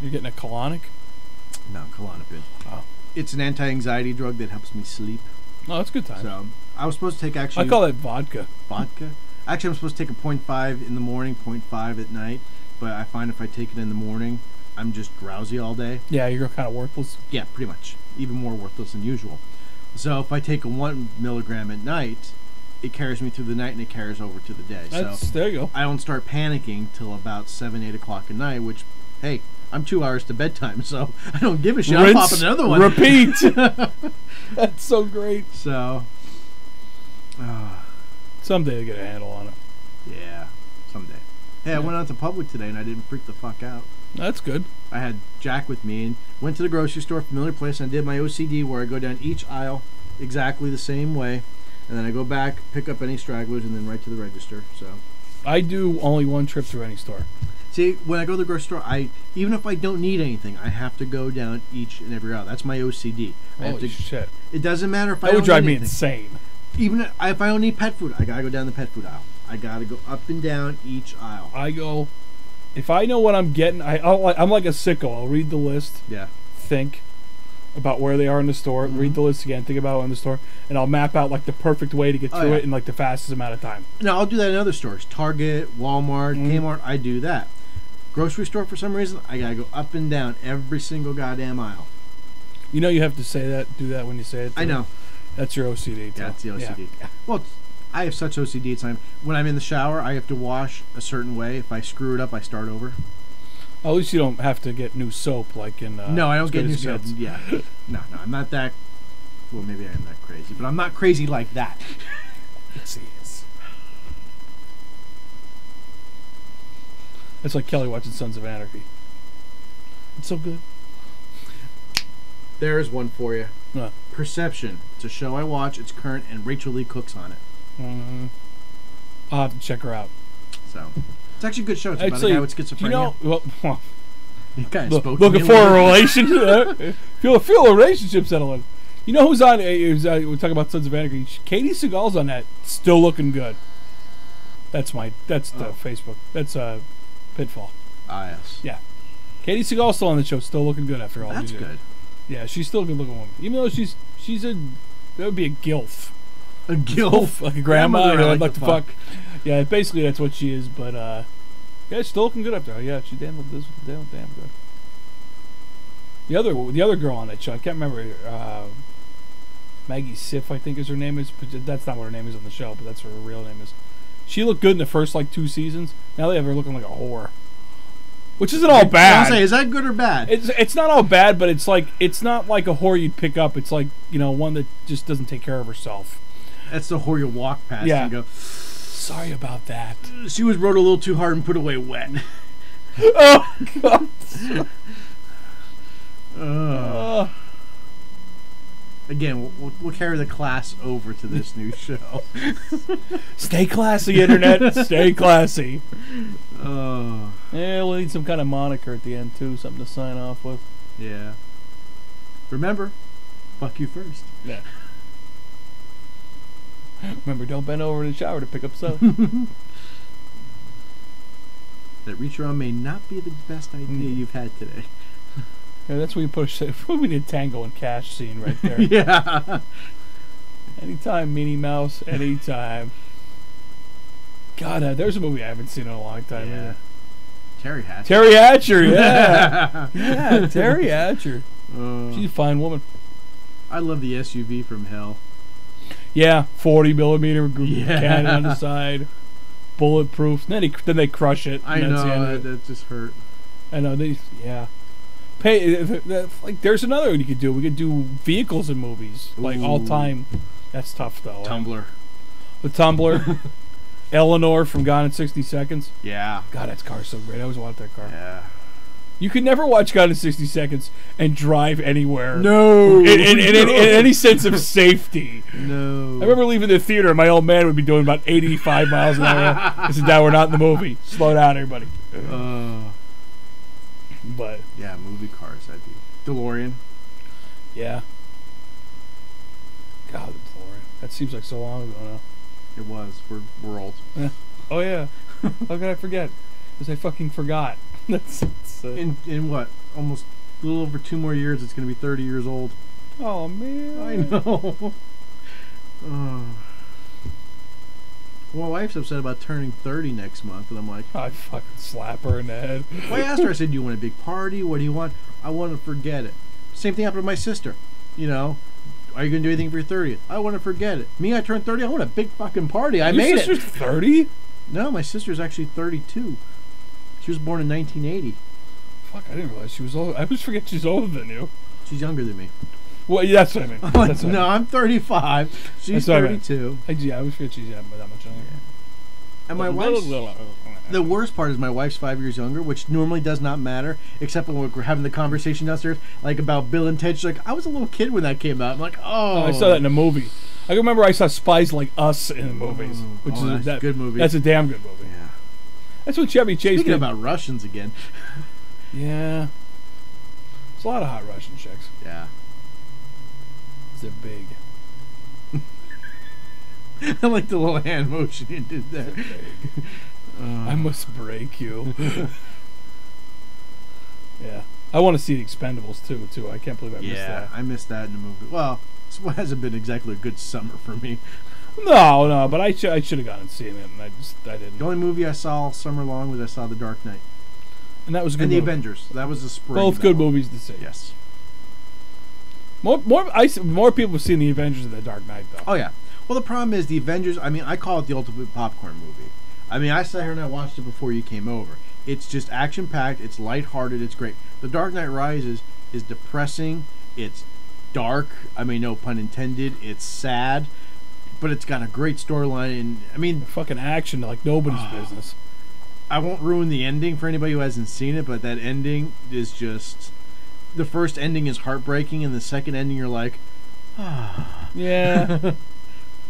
S1: You're getting a colonic?
S2: No, Klonopin.
S1: Oh.
S2: It's an anti-anxiety drug that helps me sleep.
S1: No, that's good time.
S2: So I was supposed to take
S1: I call that vodka.
S2: Vodka? Actually, I'm supposed to take a 0.5 in the morning, 0.5 at night. But I find if I take it in the morning, I'm just drowsy all day.
S1: Yeah, you're kind of worthless.
S2: Yeah, pretty much. Even more worthless than usual. So if I take a 1 milligram at night, it carries me through the night and it carries over to the day.
S1: There you go.
S2: I don't start panicking till about 7, 8 o'clock at night, which, hey, I'm 2 hours to bedtime, so I don't give a shit.
S1: Rinse,
S2: I'm popping another one.
S1: Repeat. That's so great.
S2: So,
S1: someday they get a handle on it.
S2: Yeah, someday. Hey, I went out to Public today and I didn't freak the fuck out.
S1: That's good.
S2: I had Jack with me and went to the grocery store, familiar place, and I did my OCD where I go down each aisle exactly the same way, and then I go back, pick up any stragglers, and then right to the register. So
S1: I do only one trip through any store.
S2: see, when I go to the grocery store, even if I don't need anything, I have to go down each and every aisle. That's my OCD.
S1: Holy shit.
S2: It doesn't matter if I
S1: That
S2: don't
S1: would drive
S2: need
S1: me
S2: anything.
S1: insane.
S2: Even if I don't need pet food, I gotta go down the pet food aisle. I gotta go up and down each aisle.
S1: If I know what I'm getting, I'm like a sicko. I'll read the list,
S2: Yeah.
S1: think about where they are in the store, read the list again, think about it in the store, and I'll map out like the perfect way to get through it in like the fastest amount of time.
S2: Now I'll do that in other stores, Target, Walmart, Kmart. I do that. Grocery store, for some reason, I gotta go up and down every single goddamn aisle.
S1: You know you have to do that when you say it.
S2: I know.
S1: That's your OCD.
S2: Yeah, it's the OCD.
S1: Yeah.
S2: Well, I have such OCD. It's like when I'm in the shower, I have to wash a certain way. If I screw it up, I start over.
S1: At least you don't have to get new soap like in.
S2: No, I don't
S1: As
S2: get
S1: Good
S2: new
S1: As It
S2: soap.
S1: Gets.
S2: Yeah, no, I'm not that. Well, maybe I am that crazy, but I'm not crazy like that.
S1: Yes, he is. It's like Kelly watching Sons of Anarchy. It's so good.
S2: There's one for you.
S1: No.
S2: Perception. It's a show I watch. It's current, and Rachel Lee Cook's on it.
S1: I'll have to check her out.
S2: So it's actually a good show. It's about
S1: Actually,
S2: a guy with schizophrenia.
S1: you know, well,
S2: He kind of spoke to
S1: looking
S2: me
S1: for a
S2: little bit.
S1: relationship. feel a relationship settling. You know who's on? We're talking about Sons of Anarchy. Katie Seagal's on that. Still looking good. That's the Facebook. That's Pitfall.
S2: Ah, yes.
S1: Yeah. Katie Seagal's still on the show. Still looking good after all
S2: That's
S1: these years.
S2: good.
S1: Yeah, she's still a good looking woman. Even though that would be a gilf.
S2: A gilf.
S1: Like a grandma.
S2: Grandmother I
S1: I'd like to fuck.
S2: fuck.
S1: Yeah, basically that's what she is. But yeah, she's still looking good up there. Yeah, she's damn good. The other girl on that show, I can't remember. Maggie Siff, I think is her name is. But that's not what her name is on the show, but that's what her real name is. She looked good in the first 2 seasons. Now they have her looking like a whore, which isn't all bad.
S2: I'll say, is that good or bad?
S1: It's not all bad, but it's not like a whore you'd pick up. It's like one that just doesn't take care of herself.
S2: That's the whore you walk past and go,
S1: sorry about that.
S2: she was rode a little too hard and put away wet.
S1: Oh God.
S2: Again, we'll carry the class over to this new show.
S1: Stay classy, Internet. Stay classy.
S2: Oh.
S1: Yeah, we'll need some kind of moniker at the end, too. Something to sign off with.
S2: Yeah. Remember, fuck you first.
S1: Yeah. Remember, don't bend over in the shower to pick up soap.
S2: That reach around may not be the best idea you've had today.
S1: Yeah, that's where you push. We need Tango and Cash scene right there.
S2: Yeah.
S1: Anytime, Minnie Mouse. Anytime. God, there's a movie I haven't seen in a long time.
S2: Yeah. Terry Hatcher.
S1: Terry Hatcher, yeah. Yeah, Terry Hatcher. She's a fine woman.
S2: I love the SUV from Hell.
S1: Yeah, 40 millimeter cannon on the side, bulletproof. Then they crush it.
S2: I know that just hurt.
S1: I know like there's another one you could do. We could do vehicles in movies, like all time. That's tough though.
S2: Tumbler.
S1: The Tumbler. Eleanor from Gone in 60 Seconds.
S2: Yeah.
S1: God, that car's so great. I always wanted that car.
S2: Yeah.
S1: You could never watch Gone in 60 Seconds and drive anywhere.
S2: No.
S1: In any sense of safety.
S2: No.
S1: I remember leaving the theater and my old man would be doing about 85 miles an hour. I said, Dad, we're not in the movie. Slow down, everybody. But
S2: yeah, movie cars, that'd be DeLorean.
S1: Yeah. God, the DeLorean. That seems like so long ago now.
S2: It was. We're old.
S1: Yeah. Oh yeah. How could I forget? Because I fucking forgot. That's
S2: in what? Almost a little over 2 more years. It's going to be 30 years old.
S1: Oh man.
S2: I know. Well, my wife's upset about turning 30 next month, and I'm like,
S1: I fucking slap her in the head.
S2: Well, I asked her. I said, "Do you want a big party? What do you want?" I want to forget it. Same thing happened to my sister. You know. Are you going to do anything for your 30th? I want to forget it. Me, I turned 30. I want a big fucking party. I made it.
S1: Your sister's 30?
S2: No, my sister's actually 32. She was born in 1980.
S1: Fuck, I didn't realize she was old. I always forget she's older than you.
S2: She's younger than me.
S1: Well, yeah, that's what I mean.
S2: No, I'm 35. She's 32.
S1: I always forget she's that much younger.
S2: Yeah. And my wife's... The worst part is my wife's 5 years younger, which normally does not matter, except when we're having the conversation downstairs, like about Bill and Ted. She's like, I was a little kid when that came out. I'm like, oh.
S1: I saw that in a movie. I can remember I saw Spies Like Us in the movies, which is
S2: a good movie.
S1: That's a damn good movie.
S2: Yeah.
S1: That's what Chevy Chase
S2: Speaking
S1: did.
S2: about Russians again.
S1: Yeah. There's a lot of hot Russian chicks.
S2: Yeah.
S1: They're big.
S2: I like the little hand motion you did there.
S1: I must break you. Yeah. I want to see The Expendables too. I can't believe I missed that.
S2: I missed that in the movie. Well, it hasn't been exactly a good summer for me.
S1: No, but I should have gone and seen it, and I didn't.
S2: The only movie I saw all summer long was I saw The Dark Knight.
S1: And that was a good
S2: movie. And The
S1: movie.
S2: Avengers. That was the spring.
S1: Both good movies to see.
S2: Yes.
S1: More people have seen The Avengers than The Dark Knight, though.
S2: Oh, yeah. Well, the problem is The Avengers, I mean, I call it the ultimate popcorn movie. I mean, I sat here and I watched it before you came over. It's just action-packed. It's lighthearted. It's great. The Dark Knight Rises is depressing. It's dark. I mean, no pun intended. It's sad. But it's got a great storyline. And I mean,
S1: fucking action like nobody's business.
S2: I won't ruin the ending for anybody who hasn't seen it, but that ending is just... The first ending is heartbreaking, and the second ending you're like, ah.
S1: Yeah.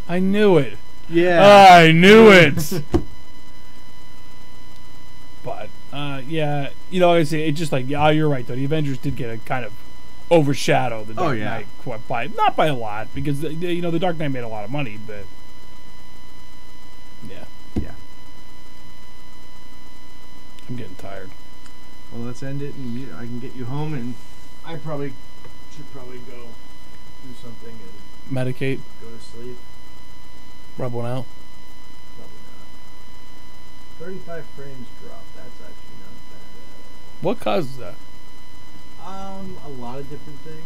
S1: I knew it.
S2: Yeah.
S1: I knew it. But, yeah, you know, it's just like, yeah, you're right, though. The Avengers did get a kind of overshadow the Dark Knight, not by a lot, because, you know, the Dark Knight made a lot of money, but, yeah.
S2: Yeah.
S1: I'm getting tired.
S2: Well, let's end it, and I can get you home, and I should probably go do something and
S1: medicate.
S2: Go to sleep.
S1: Rub one out.
S2: Probably not. 35 frames drop. That's actually not bad.
S1: What causes that?
S2: A lot of different things.